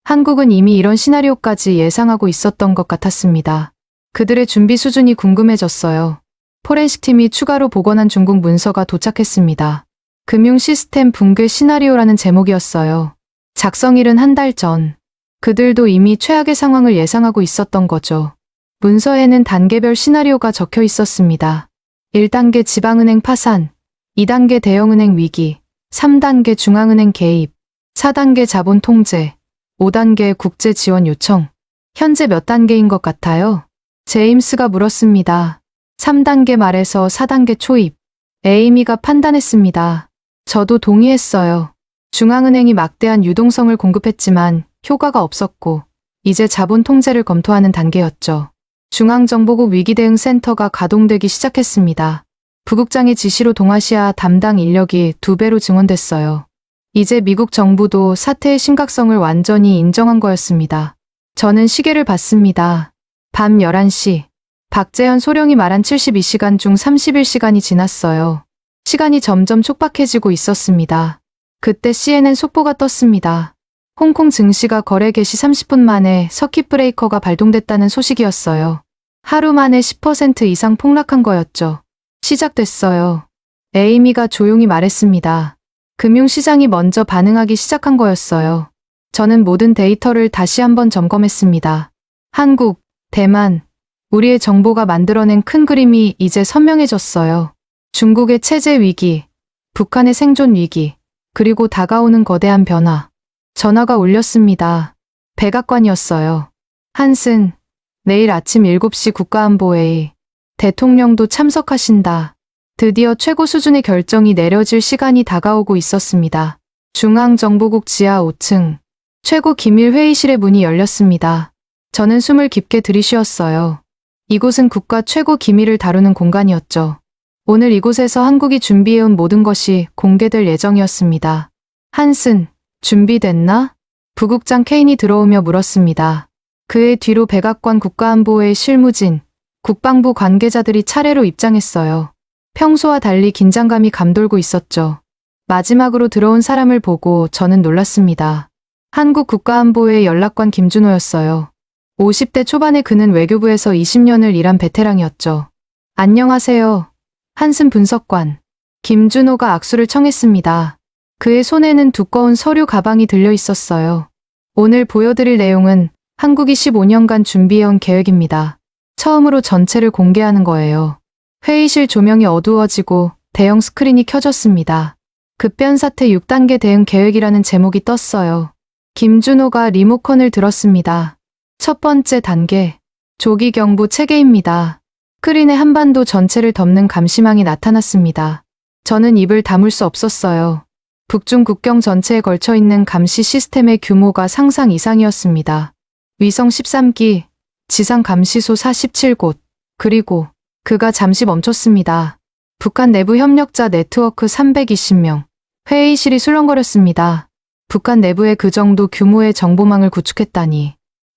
한국은 이미 이런 시나리오까지 예상하고 있었던 것 같았습니다. 그들의 준비 수준이 궁금해졌어요. 포렌식 팀이 추가로 복원한 중국 문서가 도착했습니다. 금융 시스템 붕괴 시나리오라는 제목이었어요. 작성일은 한 달 전. 그들도 이미 최악의 상황을 예상하고 있었던 거죠. 문서에는 단계별 시나리오가 적혀 있었습니다. 1단계 지방은행 파산, 2단계 대형은행 위기, 3단계 중앙은행 개입, 4단계 자본 통제, 5단계 국제 지원 요청. 현재 몇 단계인 것 같아요? 제임스가 물었습니다. 3단계 말에서 4단계 초입. 에이미가 판단했습니다. 저도 동의했어요. 중앙은행이 막대한 유동성을 공급했지만 효과가 없었고 이제 자본 통제를 검토하는 단계였죠. 중앙정보국 위기대응센터가 가동되기 시작했습니다. 부국장의 지시로 동아시아 담당 인력이 2배로 증원됐어요. 이제 미국 정부도 사태의 심각성을 완전히 인정한 거였습니다. 저는 시계를 봤습니다. 밤 11시. 박재현 소령이 말한 72시간 중 31시간이 지났어요. 시간이 점점 촉박해지고 있었습니다. 그때 CNN 속보가 떴습니다. 홍콩 증시가 거래 개시 30분 만에 서킷 브레이커가 발동됐다는 소식이었어요. 하루 만에 10% 이상 폭락한 거였죠. 시작됐어요. 에이미가 조용히 말했습니다. 금융시장이 먼저 반응하기 시작한 거였어요. 저는 모든 데이터를 다시 한번 점검했습니다. 한국, 대만, 우리의 정보가 만들어낸 큰 그림이 이제 선명해졌어요. 중국의 체제 위기, 북한의 생존 위기, 그리고 다가오는 거대한 변화. 전화가 울렸습니다. 백악관이었어요. 한슨, 내일 아침 7시 국가안보회의. 대통령도 참석하신다. 드디어 최고 수준의 결정이 내려질 시간이 다가오고 있었습니다. 중앙정보국 지하 5층. 최고 기밀 회의실의 문이 열렸습니다. 저는 숨을 깊게 들이쉬었어요. 이곳은 국가 최고 기밀을 다루는 공간이었죠. 오늘 이곳에서 한국이 준비해온 모든 것이 공개될 예정이었습니다. 한슨, 준비됐나? 부국장 케인이 들어오며 물었습니다. 그의 뒤로 백악관 국가안보회의 실무진, 국방부 관계자들이 차례로 입장했어요. 평소와 달리 긴장감이 감돌고 있었죠. 마지막으로 들어온 사람을 보고 저는 놀랐습니다. 한국 국가안보회의 연락관 김준호였어요. 50대 초반의 그는 외교부에서 20년을 일한 베테랑이었죠. 안녕하세요. 한슨 분석관. 김준호가 악수를 청했습니다. 그의 손에는 두꺼운 서류 가방이 들려 있었어요. 오늘 보여드릴 내용은 한국이 15년간 준비해온 계획입니다. 처음으로 전체를 공개하는 거예요. 회의실 조명이 어두워지고 대형 스크린이 켜졌습니다. 급변사태 6단계 대응 계획이라는 제목이 떴어요. 김준호가 리모컨을 들었습니다. 첫 번째 단계, 조기경보 체계입니다. 스크린에 한반도 전체를 덮는 감시망이 나타났습니다. 저는 입을 다물 수 없었어요. 북중 국경 전체에 걸쳐 있는 감시 시스템의 규모가 상상 이상이었습니다. 위성 13기, 지상 감시소 47곳, 그리고 그가 잠시 멈췄습니다. 북한 내부 협력자 네트워크 320명. 회의실이 술렁거렸습니다. 북한 내부에 그 정도 규모의 정보망을 구축했다니.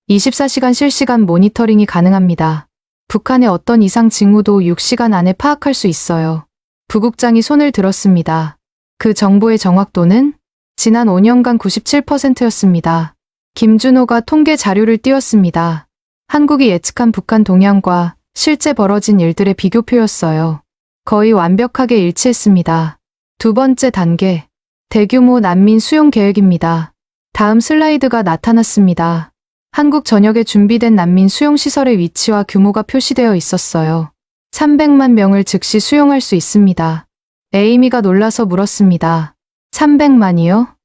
24시간 실시간 모니터링이 가능합니다. 북한의 어떤 이상 징후도 6시간 안에 파악할 수 있어요. 부국장이 손을 들었습니다. 그 정보의 정확도는 지난 5년간 97%였습니다. 김준호가 통계 자료를 띄웠습니다. 한국이 예측한 북한 동향과 실제 벌어진 일들의 비교표였어요. 거의 완벽하게 일치했습니다. 두 번째 단계, 대규모 난민 수용 계획입니다. 다음 슬라이드가 나타났습니다. 한국 전역에 준비된 난민 수용 시설의 위치와 규모가 표시되어 있었어요. 300만 명을 즉시 수용할 수 있습니다. 에이미가 놀라서 물었습니다. 300만이요?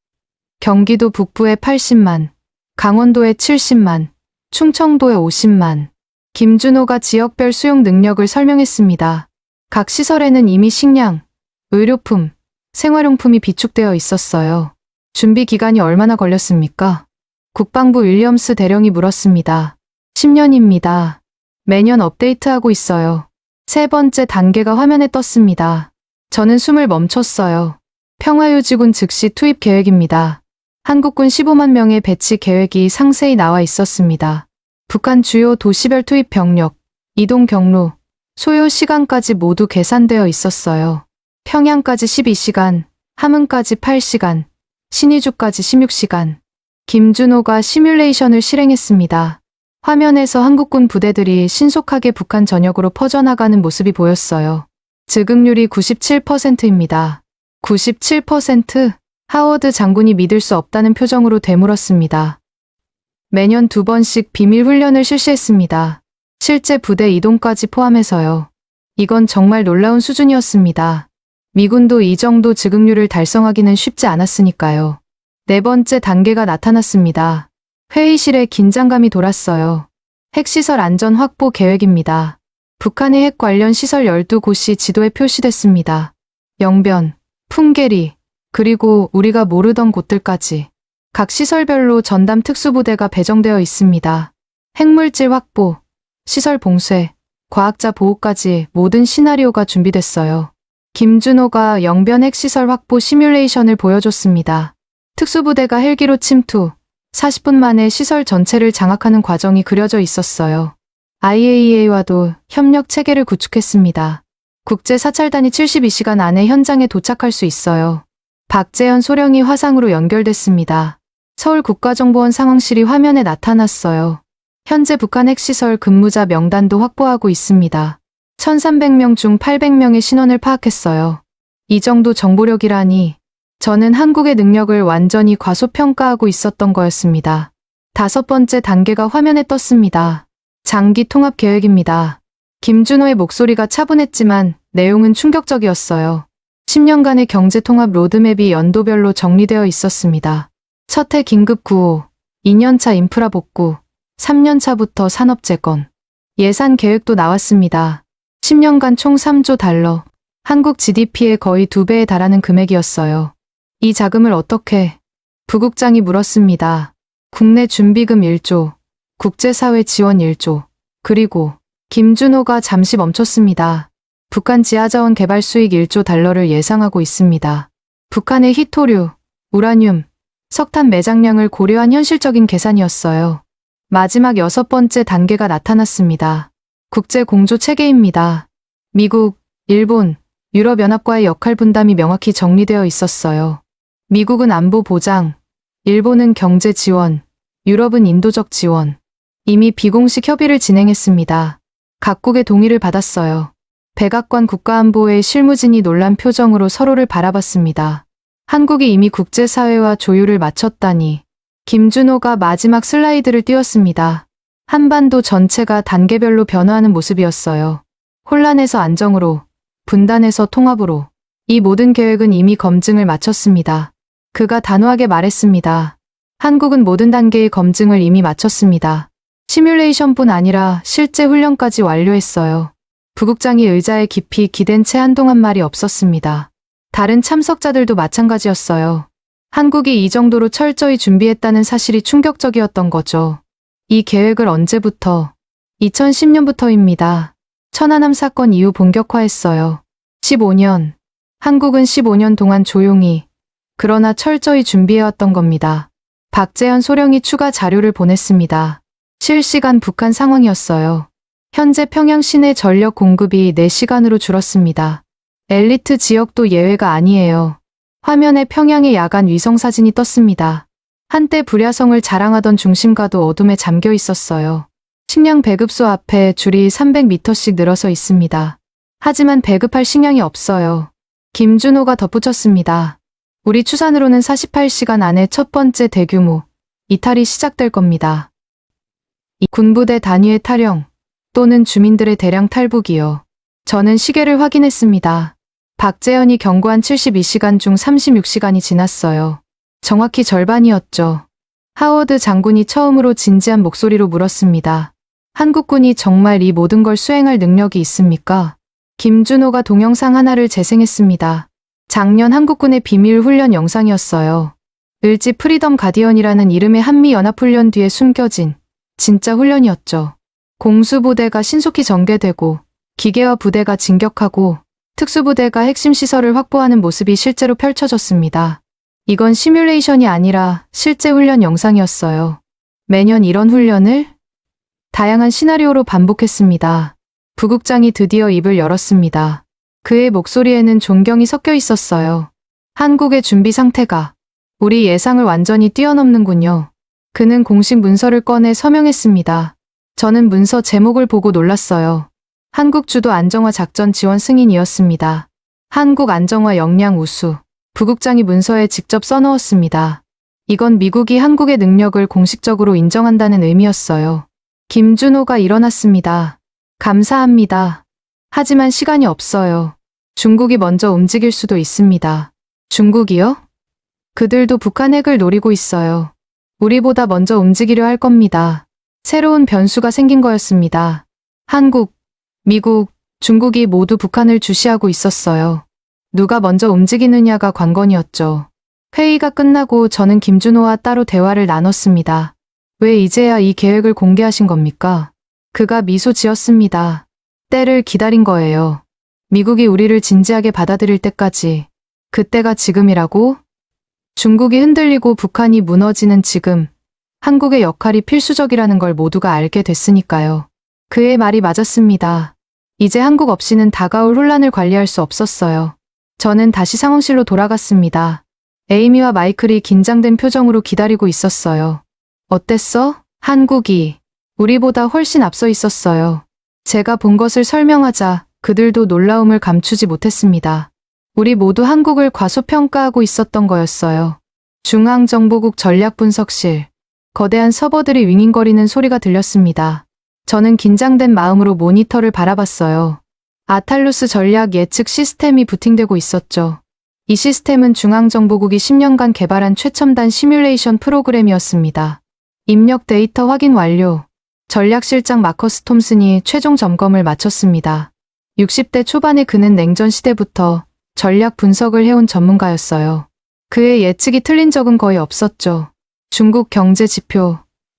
경기도 북부에 80만, 강원도에 70만, 충청도에 50만. 김준호가 지역별 수용 능력을 설명했습니다. 각 시설에는 이미 식량, 의료품, 생활용품이 비축되어 있었어요. 준비 기간이 얼마나 걸렸습니까? 국방부 윌리엄스 대령이 물었습니다. 10년입니다. 매년 업데이트하고 있어요. 세 번째 단계가 화면에 떴습니다. 저는 숨을 멈췄어요. 평화유지군 즉시 투입 계획입니다. 한국군 15만 명의 배치 계획이 상세히 나와 있었습니다. 북한 주요 도시별 투입 병력, 이동 경로, 소요 시간까지 모두 계산되어 있었어요. 평양까지 12시간, 함흥까지 8시간, 신의주까지 16시간. 김준호가 시뮬레이션을 실행했습니다. 화면에서 한국군 부대들이 신속하게 북한 전역으로 퍼져나가는 모습이 보였어요. 즉응률이 97%입니다. 97%? 하워드 장군이 믿을 수 없다는 표정으로 되물었습니다. 매년 2번씩 비밀 훈련을 실시했습니다. 실제 부대 이동까지 포함해서요. 이건 정말 놀라운 수준이었습니다. 미군도 이 정도 즉응률을 달성하기는 쉽지 않았으니까요. 네 번째 단계가 나타났습니다. 회의실에 긴장감이 돌았어요. 핵시설 안전 확보 계획입니다. 북한의 핵 관련 시설 12곳이 지도에 표시됐습니다. 영변, 풍계리, 그리고 우리가 모르던 곳들까지. 각 시설별로 전담 특수부대가 배정되어 있습니다. 핵물질 확보, 시설 봉쇄, 과학자 보호까지 모든 시나리오가 준비됐어요. 김준호가 영변 핵시설 확보 시뮬레이션을 보여줬습니다. 특수부대가 헬기로 침투, 40분 만에 시설 전체를 장악하는 과정이 그려져 있었어요. IAEA와도 협력 체계를 구축했습니다. 국제사찰단이 72시간 안에 현장에 도착할 수 있어요. 박재현 소령이 화상으로 연결됐습니다. 서울국가정보원 상황실이 화면에 나타났어요. 현재 북한 핵시설 근무자 명단도 확보하고 있습니다. 1300명 중 800명의 신원을 파악했어요. 이 정도 정보력이라니 저는 한국의 능력을 완전히 과소평가하고 있었던 거였습니다. 5번째 단계가 화면에 떴습니다. 장기 통합 계획입니다. 김준호의 목소리가 차분했지만 내용은 충격적이었어요. 10년간의 경제 통합 로드맵이 연도별로 정리되어 있었습니다. 첫 해 긴급 구호, 2년차 인프라 복구, 3년차부터 산업 재건. 예산 계획도 나왔습니다. 10년간 총 3조 달러, 한국 GDP의 거의 2배에 달하는 금액이었어요. 이 자금을 어떻게? 부국장이 물었습니다. 국내 준비금 1조, 국제사회 지원 1조, 그리고 김준호가 잠시 멈췄습니다. 북한 지하자원 개발 수익 1조 달러를 예상하고 있습니다. 북한의 히토류, 우라늄, 석탄 매장량을 고려한 현실적인 계산이었어요. 마지막 6번째 단계가 나타났습니다. 국제 공조 체계입니다. 미국, 일본, 유럽연합과의 역할 분담이 명확히 정리되어 있었어요. 미국은 안보 보장, 일본은 경제 지원, 유럽은 인도적 지원. 이미 비공식 협의를 진행했습니다. 각국의 동의를 받았어요. 백악관 국가안보의 실무진이 놀란 표정으로 서로를 바라봤습니다. 한국이 이미 국제사회와 조율을 마쳤다니. 김준호가 마지막 슬라이드를 띄웠습니다. 한반도 전체가 단계별로 변화하는 모습이었어요. 혼란에서 안정으로, 분단에서 통합으로. 이 모든 계획은 이미 검증을 마쳤습니다. 그가 단호하게 말했습니다. 한국은 모든 단계의 검증을 이미 마쳤습니다. 시뮬레이션뿐 아니라 실제 훈련까지 완료했어요. 부국장이 의자에 깊이 기댄 채 한동안 말이 없었습니다. 다른 참석자들도 마찬가지였어요. 한국이 이 정도로 철저히 준비했다는 사실이 충격적이었던 거죠. 이 계획을 언제부터? 2010년부터입니다. 천안함 사건 이후 본격화했어요. 15년. 한국은 15년 동안 조용히, 그러나 철저히 준비해왔던 겁니다. 박재현 소령이 추가 자료를 보냈습니다. 실시간 북한 상황이었어요. 현재 평양 시내 전력 공급이 4시간으로 줄었습니다. 엘리트 지역도 예외가 아니에요. 화면에 평양의 야간 위성 사진이 떴습니다. 한때 불야성을 자랑하던 중심가도 어둠에 잠겨 있었어요. 식량 배급소 앞에 줄이 300m씩 늘어서 있습니다. 하지만 배급할 식량이 없어요. 김준호가 덧붙였습니다. 우리 추산으로는 48시간 안에 첫 번째 대규모 이탈이 시작될 겁니다. 군부대 단위의 탈영 또는 주민들의 대량 탈북이요. 저는 시계를 확인했습니다. 박재현이 경고한 72시간 중 36시간이 지났어요. 정확히 절반이었죠. 하워드 장군이 처음으로 진지한 목소리로 물었습니다. 한국군이 정말 이 모든 걸 수행할 능력이 있습니까? 김준호가 동영상 하나를 재생했습니다. 작년 한국군의 비밀 훈련 영상이었어요. 을지 프리덤 가디언이라는 이름의 한미연합훈련 뒤에 숨겨진 진짜 훈련이었죠. 공수부대가 신속히 전개되고 기계화 부대가 진격하고 특수부대가 핵심 시설을 확보하는 모습이 실제로 펼쳐졌습니다. 이건 시뮬레이션이 아니라 실제 훈련 영상이었어요. 매년 이런 훈련을 다양한 시나리오로 반복했습니다. 부국장이 드디어 입을 열었습니다. 그의 목소리에는 존경이 섞여 있었어요. 한국의 준비 상태가 우리 예상을 완전히 뛰어넘는군요. 그는 공식 문서를 꺼내 서명했습니다. 저는 문서 제목을 보고 놀랐어요. 한국 주도 안정화 작전 지원 승인이었습니다. 한국 안정화 역량 우수. 부국장이 문서에 직접 써넣었습니다. 이건 미국이 한국의 능력을 공식적으로 인정한다는 의미였어요. 김준호가 일어났습니다. 감사합니다. 하지만 시간이 없어요. 중국이 먼저 움직일 수도 있습니다. 중국이요? 그들도 북한 핵을 노리고 있어요. 우리보다 먼저 움직이려 할 겁니다. 새로운 변수가 생긴 거였습니다. 한국, 미국, 중국이 모두 북한을 주시하고 있었어요. 누가 먼저 움직이느냐가 관건이었죠. 회의가 끝나고 저는 김준호와 따로 대화를 나눴습니다. 왜 이제야 이 계획을 공개하신 겁니까? 그가 미소 지었습니다. 때를 기다린 거예요. 미국이 우리를 진지하게 받아들일 때까지. 그때가 지금이라고? 중국이 흔들리고 북한이 무너지는 지금, 한국의 역할이 필수적이라는 걸 모두가 알게 됐으니까요. 그의 말이 맞았습니다. 이제 한국 없이는 다가올 혼란을 관리할 수 없었어요. 저는 다시 상황실로 돌아갔습니다. 에이미와 마이클이 긴장된 표정으로 기다리고 있었어요. 어땠어? 한국이 우리보다 훨씬 앞서 있었어요. 제가 본 것을 설명하자 그들도 놀라움을 감추지 못했습니다. 우리 모두 한국을 과소평가하고 있었던 거였어요. 중앙정보국 전략분석실. 거대한 서버들이 윙윙거리는 소리가 들렸습니다. 저는 긴장된 마음으로 모니터를 바라봤어요. 아탈루스 전략 예측 시스템이 부팅되고 있었죠. 이 시스템은 중앙정보국이 10년간 개발한 최첨단 시뮬레이션 프로그램이었습니다. 입력 데이터 확인 완료. 전략실장 마커스 톰슨이 최종 점검을 마쳤습니다. 60대 초반의 그는 냉전 시대부터 전략 분석을 해온 전문가였어요. 그의 예측이 틀린 적은 거의 없었죠. 중국 경제 지표,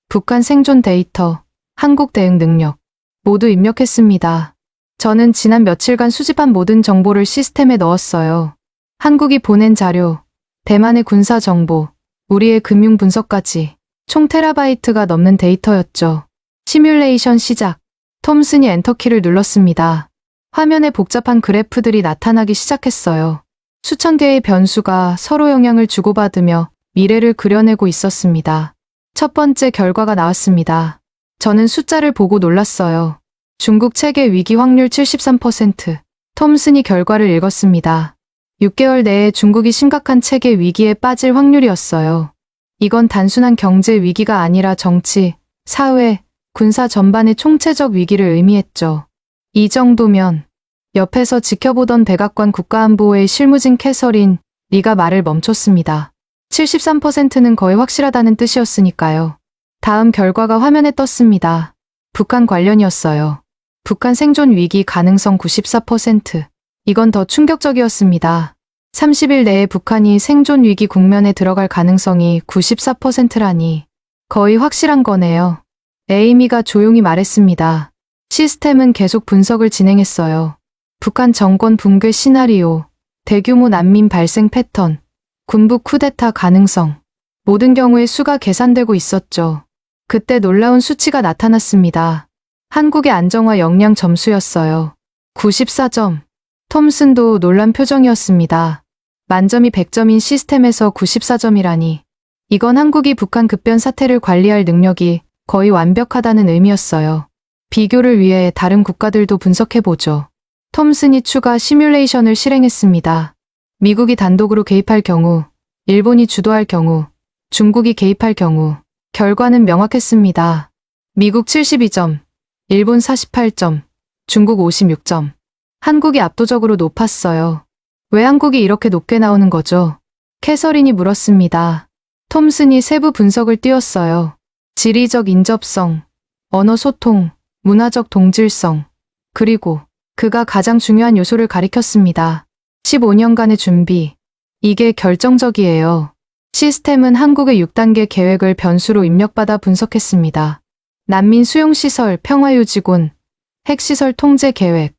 북한 생존 데이터, 한국 대응 능력 모두 입력했습니다. 저는 지난 며칠간 수집한 모든 정보를 시스템에 넣었어요. 한국이 보낸 자료, 대만의 군사 정보, 우리의 금융 분석까지 총 테라바이트가 넘는 데이터였죠. 시뮬레이션 시작. 톰슨이 엔터키를 눌렀습니다. 화면에 복잡한 그래프들이 나타나기 시작했어요. 수천 개의 변수가 서로 영향을 주고받으며 미래를 그려내고 있었습니다. 첫 번째 결과가 나왔습니다. 저는 숫자를 보고 놀랐어요. 중국 체계 위기 확률 73%. 톰슨이 결과를 읽었습니다. 6개월 내에 중국이 심각한 체계 위기에 빠질 확률이었어요. 이건 단순한 경제 위기가 아니라 정치, 사회, 군사 전반의 총체적 위기를 의미했죠. 이 정도면 옆에서 지켜보던 백악관 국가안보의 실무진 캐서린 리가 말을 멈췄습니다. 73%는 거의 확실하다는 뜻이었으니까요. 다음 결과가 화면에 떴습니다. 북한 관련이었어요. 북한 생존 위기 가능성 94%. 이건 더 충격적이었습니다. 30일 내에 북한이 생존 위기 국면에 들어갈 가능성이 94%라니 거의 확실한 거네요. 에이미가 조용히 말했습니다. 시스템은 계속 분석을 진행했어요. 북한 정권 붕괴 시나리오, 대규모 난민 발생 패턴, 군부 쿠데타 가능성, 모든 경우의 수가 계산되고 있었죠. 그때 놀라운 수치가 나타났습니다. 한국의 안정화 역량 점수였어요. 94점. 톰슨도 놀란 표정이었습니다. 만점이 100점인 시스템에서 94점이라니. 이건 한국이 북한 급변 사태를 관리할 능력이 거의 완벽하다는 의미였어요. 비교를 위해 다른 국가들도 분석해보죠. 톰슨이 추가 시뮬레이션을 실행했습니다. 미국이 단독으로 개입할 경우, 일본이 주도할 경우, 중국이 개입할 경우, 결과는 명확했습니다. 미국 72점, 일본 48점, 중국 56점. 한국이 압도적으로 높았어요. 왜 한국이 이렇게 높게 나오는 거죠? 캐서린이 물었습니다. 톰슨이 세부 분석을 띄웠어요. 지리적 인접성, 언어 소통, 문화적 동질성, 그리고 그가 가장 중요한 요소를 가리켰습니다. 15년간의 준비. 이게 결정적이에요. 시스템은 한국의 6단계 계획을 변수로 입력받아 분석했습니다. 난민 수용시설, 평화유지군, 핵시설 통제 계획.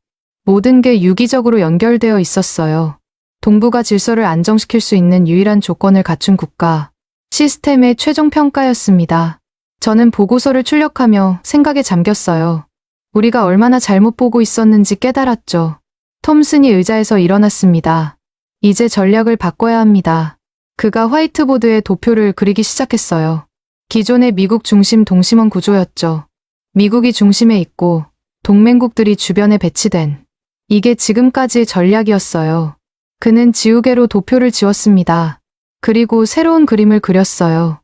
모든 게 유기적으로 연결되어 있었어요. 동북아 질서를 안정시킬 수 있는 유일한 조건을 갖춘 국가. 시스템의 최종 평가였습니다. 저는 보고서를 출력하며 생각에 잠겼어요. 우리가 얼마나 잘못 보고 있었는지 깨달았죠. 톰슨이 의자에서 일어났습니다. 이제 전략을 바꿔야 합니다. 그가 화이트보드에 도표를 그리기 시작했어요. 기존의 미국 중심 동심원 구조였죠. 미국이 중심에 있고 동맹국들이 주변에 배치된 이게 지금까지의 전략이었어요. 그는 지우개로 도표를 지웠습니다. 그리고 새로운 그림을 그렸어요.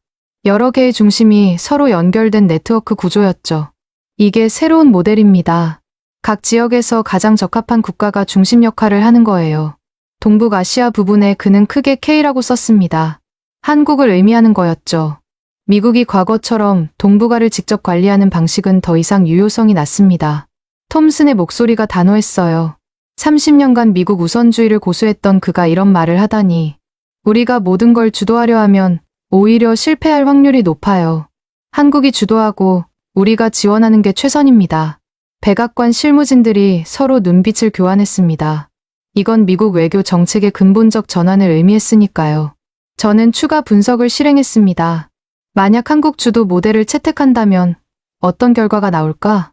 여러 개의 중심이 서로 연결된 네트워크 구조였죠. 이게 새로운 모델입니다. 각 지역에서 가장 적합한 국가가 중심 역할을 하는 거예요. 동북아시아 부분에 그는 크게 K라고 썼습니다. 한국을 의미하는 거였죠. 미국이 과거처럼 동북아를 직접 관리하는 방식은 더 이상 유효성이 낮습니다. 톰슨의 목소리가 단호했어요. 30년간 미국 우선주의를 고수했던 그가 이런 말을 하다니. 우리가 모든 걸 주도하려 하면 오히려 실패할 확률이 높아요. 한국이 주도하고 우리가 지원하는 게 최선입니다. 백악관 실무진들이 서로 눈빛을 교환했습니다. 이건 미국 외교 정책의 근본적 전환을 의미했으니까요. 저는 추가 분석을 실행했습니다. 만약 한국 주도 모델을 채택한다면 어떤 결과가 나올까?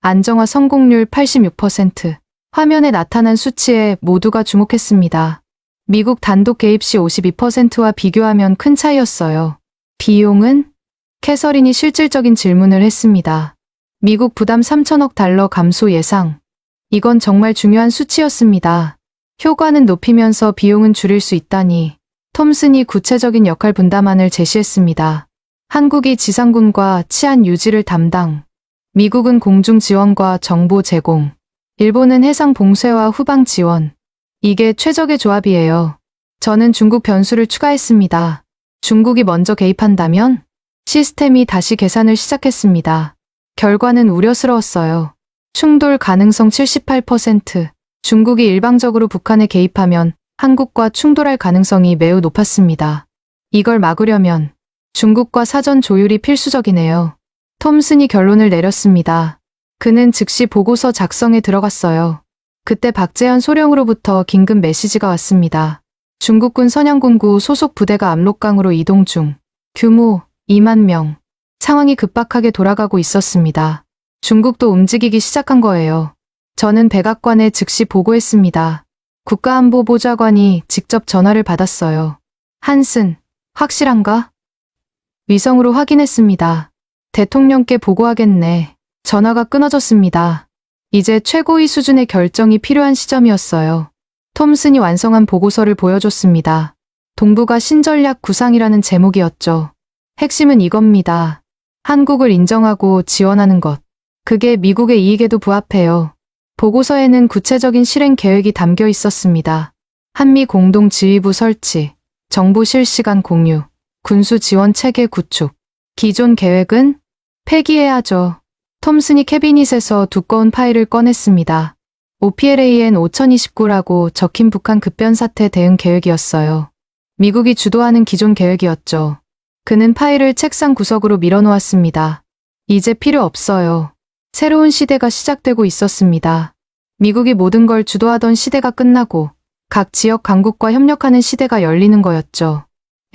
안정화 성공률 86%. 화면에 나타난 수치에 모두가 주목했습니다. 미국 단독 개입 시 52%와 비교하면 큰 차이였어요. 비용은? 캐서린이 실질적인 질문을 했습니다. 미국 부담 3천억 달러 감소 예상. 이건 정말 중요한 수치였습니다. 효과는 높이면서 비용은 줄일 수 있다니. 톰슨이 구체적인 역할 분담안을 제시했습니다. 한국이 지상군과 치안 유지를 담당, 미국은 공중 지원과 정보 제공, 일본은 해상 봉쇄와 후방 지원. 이게 최적의 조합이에요. 저는 중국 변수를 추가했습니다. 중국이 먼저 개입한다면 시스템이 다시 계산을 시작했습니다. 결과는 우려스러웠어요. 충돌 가능성 78%. 중국이 일방적으로 북한에 개입하면 한국과 충돌할 가능성이 매우 높았습니다. 이걸 막으려면 중국과 사전 조율이 필수적이네요. 톰슨이 결론을 내렸습니다. 그는 즉시 보고서 작성에 들어갔어요. 그때 박재현 소령으로부터 긴급 메시지가 왔습니다. 중국군 선양군구 소속 부대가 압록강으로 이동 중. 규모 2만 명. 상황이 급박하게 돌아가고 있었습니다. 중국도 움직이기 시작한 거예요. 저는 백악관에 즉시 보고했습니다. 국가안보보좌관이 직접 전화를 받았어요. 한슨, 확실한가? 위성으로 확인했습니다. 대통령께 보고하겠네. 전화가 끊어졌습니다. 이제 최고위 수준의 결정이 필요한 시점이었어요. 톰슨이 완성한 보고서를 보여줬습니다. 동북아 신전략 구상이라는 제목이었죠. 핵심은 이겁니다. 한국을 인정하고 지원하는 것. 그게 미국의 이익에도 부합해요. 보고서에는 구체적인 실행 계획이 담겨 있었습니다. 한미 공동지휘부 설치, 정보 실시간 공유, 군수 지원 체계 구축. 기존 계획은 폐기해야죠. 톰슨이 캐비닛에서 두꺼운 파일을 꺼냈습니다. OPLAN 5029라고 적힌 북한 급변사태 대응 계획이었어요. 미국이 주도하는 기존 계획이었죠. 그는 파일을 책상 구석으로 밀어놓았습니다. 이제 필요 없어요. 새로운 시대가 시작되고 있었습니다. 미국이 모든 걸 주도하던 시대가 끝나고 각 지역 강국과 협력하는 시대가 열리는 거였죠.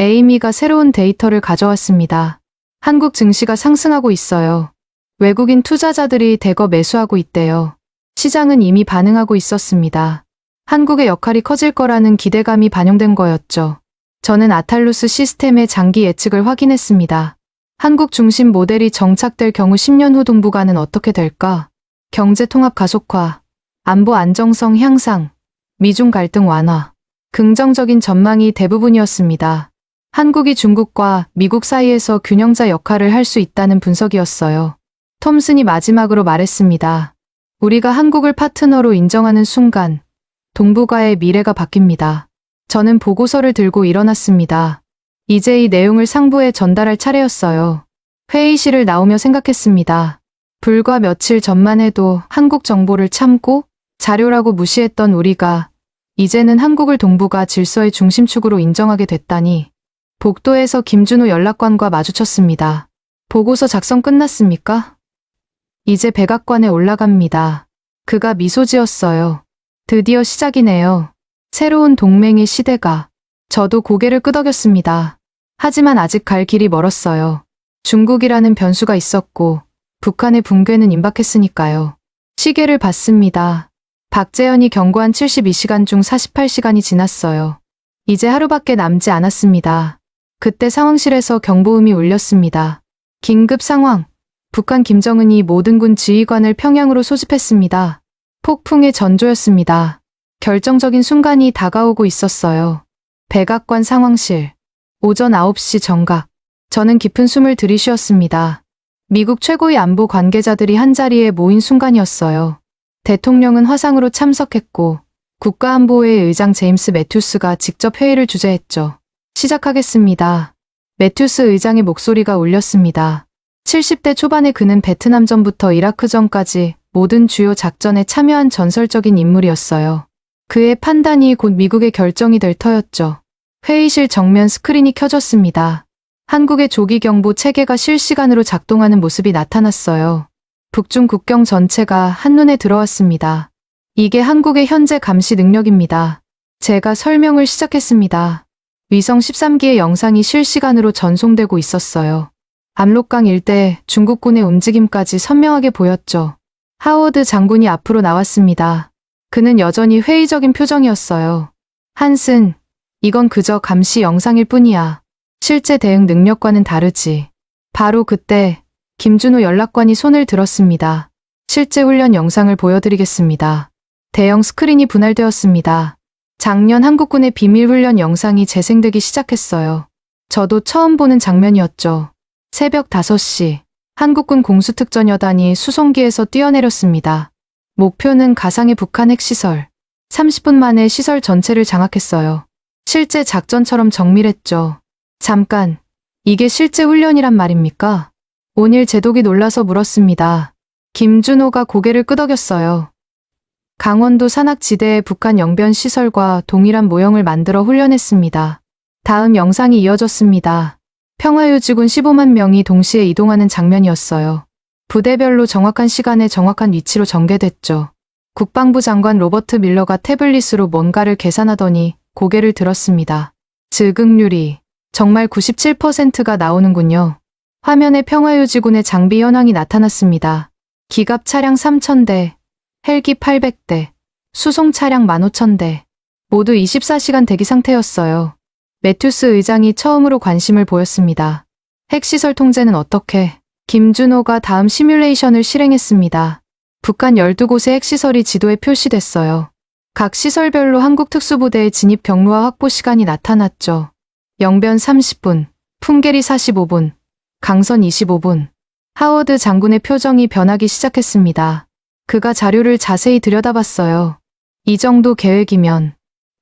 에이미가 새로운 데이터를 가져왔습니다. 한국 증시가 상승하고 있어요. 외국인 투자자들이 대거 매수하고 있대요. 시장은 이미 반응하고 있었습니다. 한국의 역할이 커질 거라는 기대감이 반영된 거였죠. 저는 아탈루스 시스템의 장기 예측을 확인했습니다. 한국 중심 모델이 정착될 경우 10년 후 동북아는 어떻게 될까? 경제 통합 가속화, 안보 안정성 향상, 미중 갈등 완화. 긍정적인 전망이 대부분이었습니다. 한국이 중국과 미국 사이에서 균형자 역할을 할 수 있다는 분석이었어요. 톰슨이 마지막으로 말했습니다. 우리가 한국을 파트너로 인정하는 순간 동북아의 미래가 바뀝니다. 저는 보고서를 들고 일어났습니다. 이제 이 내용을 상부에 전달할 차례였어요. 회의실을 나오며 생각했습니다. 불과 며칠 전만 해도 한국 정보를 참고 자료라고 무시했던 우리가 이제는 한국을 동북아 질서의 중심축으로 인정하게 됐다니. 복도에서 김준호 연락관과 마주쳤습니다. 보고서 작성 끝났습니까? 이제 백악관에 올라갑니다. 그가 미소 지었어요. 드디어 시작이네요. 새로운 동맹의 시대가. 저도 고개를 끄덕였습니다. 하지만 아직 갈 길이 멀었어요. 중국이라는 변수가 있었고 북한의 붕괴는 임박했으니까요. 시계를 봤습니다. 박재현이 경고한 72시간 중 48시간이 지났어요. 이제 하루밖에 남지 않았습니다. 그때 상황실에서 경보음이 울렸습니다. 긴급 상황. 북한 김정은이 모든 군 지휘관을 평양으로 소집했습니다. 폭풍의 전조였습니다. 결정적인 순간이 다가오고 있었어요. 백악관 상황실. 오전 9시 정각. 저는 깊은 숨을 들이쉬었습니다. 미국 최고의 안보 관계자들이 한자리에 모인 순간이었어요. 대통령은 화상으로 참석했고 국가안보회의 의장 제임스 매튜스가 직접 회의를 주재했죠. 시작하겠습니다. 매튜스 의장의 목소리가 울렸습니다. 70대 초반의 그는 베트남전부터 이라크전까지 모든 주요 작전에 참여한 전설적인 인물이었어요. 그의 판단이 곧 미국의 결정이 될 터였죠. 회의실 정면 스크린이 켜졌습니다. 한국의 조기경보 체계가 실시간으로 작동하는 모습이 나타났어요. 북중 국경 전체가 한눈에 들어왔습니다. 이게 한국의 현재 감시 능력입니다. 제가 설명을 시작했습니다. 위성 13기의 영상이 실시간으로 전송되고 있었어요. 압록강 일대 중국군의 움직임까지 선명하게 보였죠. 하워드 장군이 앞으로 나왔습니다. 그는 여전히 회의적인 표정이었어요. 한슨, 이건 그저 감시 영상일 뿐이야. 실제 대응 능력과는 다르지. 바로 그때 김준호 연락관이 손을 들었습니다. 실제 훈련 영상을 보여드리겠습니다. 대형 스크린이 분할되었습니다. 작년 한국군의 비밀 훈련 영상이 재생되기 시작했어요. 저도 처음 보는 장면이었죠. 새벽 5시, 한국군 공수특전여단이 수송기에서 뛰어내렸습니다. 목표는 가상의 북한 핵시설. 30분 만에 시설 전체를 장악했어요. 실제 작전처럼 정밀했죠. 잠깐, 이게 실제 훈련이란 말입니까? 온일 제독이 놀라서 물었습니다. 김준호가 고개를 끄덕였어요. 강원도 산악지대의 북한 영변 시설과 동일한 모형을 만들어 훈련했습니다. 다음 영상이 이어졌습니다. 평화유지군 15만 명이 동시에 이동하는 장면이었어요. 부대별로 정확한 시간에 정확한 위치로 전개됐죠. 국방부 장관 로버트 밀러가 태블릿으로 뭔가를 계산하더니 고개를 들었습니다. 즉응률이 정말 97%가 나오는군요. 화면에 평화유지군의 장비 현황이 나타났습니다. 기갑 차량 3,000대, 헬기 800대, 수송 차량 15,000대, 모두 24시간 대기 상태였어요. 매튜스 의장이 처음으로 관심을 보였습니다. 핵시설 통제는 어떻게? 김준호가 다음 시뮬레이션을 실행했습니다. 북한 12곳의 핵시설이 지도에 표시됐어요. 각 시설별로 한국 특수부대의 진입 경로와 확보 시간이 나타났죠. 영변 30분, 풍계리 45분, 강선 25분. 하워드 장군의 표정이 변하기 시작했습니다. 그가 자료를 자세히 들여다봤어요. 이 정도 계획이면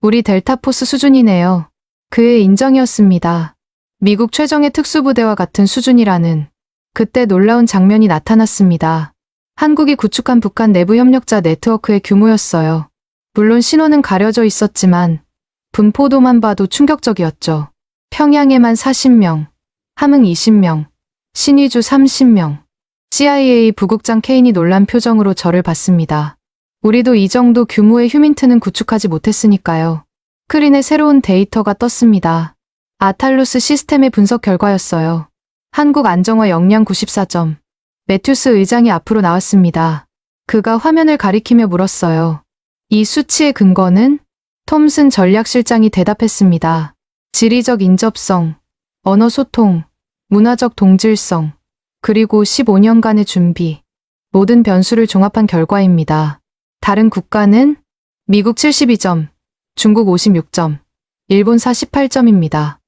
우리 델타포스 수준이네요. 그의 인정이었습니다. 미국 최정예 특수부대와 같은 수준이라는. 그때 놀라운 장면이 나타났습니다. 한국이 구축한 북한 내부 협력자 네트워크의 규모였어요. 물론 신호는 가려져 있었지만 분포도만 봐도 충격적이었죠. 평양에만 40명, 함흥 20명, 신의주 30명. CIA 부국장 케인이 놀란 표정으로 저를 봤습니다. 우리도 이 정도 규모의 휴민트는 구축하지 못했으니까요. 스크린에 새로운 데이터가 떴습니다. 아탈루스 시스템의 분석 결과였어요. 한국 안정화 역량 94점. 매튜스 의장이 앞으로 나왔습니다. 그가 화면을 가리키며 물었어요. 이 수치의 근거는? 톰슨 전략실장이 대답했습니다. 지리적 인접성, 언어 소통, 문화적 동질성, 그리고 15년간의 준비. 모든 변수를 종합한 결과입니다. 다른 국가는? 미국 72점, 중국 56점, 일본 48점입니다.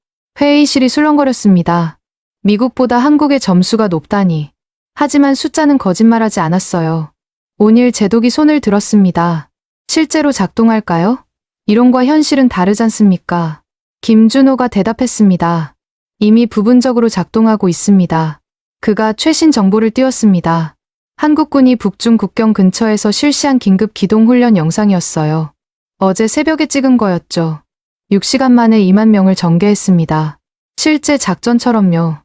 회의실이 술렁거렸습니다. 미국보다 한국의 점수가 높다니. 하지만 숫자는 거짓말하지 않았어요. 온일 제독이 손을 들었습니다. 실제로 작동할까요? 이론과 현실은 다르잖습니까? 김준호가 대답했습니다. 이미 부분적으로 작동하고 있습니다. 그가 최신 정보를 띄웠습니다. 한국군이 북중 국경 근처에서 실시한 긴급 기동 훈련 영상이었어요. 어제 새벽에 찍은 거였죠. 6시간 만에 2만 명을 전개했습니다. 실제 작전처럼요.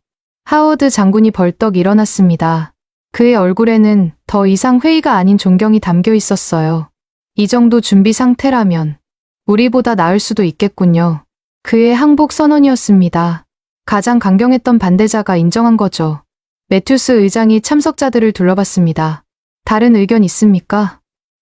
하워드 장군이 벌떡 일어났습니다. 그의 얼굴에는 더 이상 회의가 아닌 존경이 담겨 있었어요. 이 정도 준비 상태라면 우리보다 나을 수도 있겠군요. 그의 항복 선언이었습니다. 가장 강경했던 반대자가 인정한 거죠. 매튜스 의장이 참석자들을 둘러봤습니다. 다른 의견 있습니까?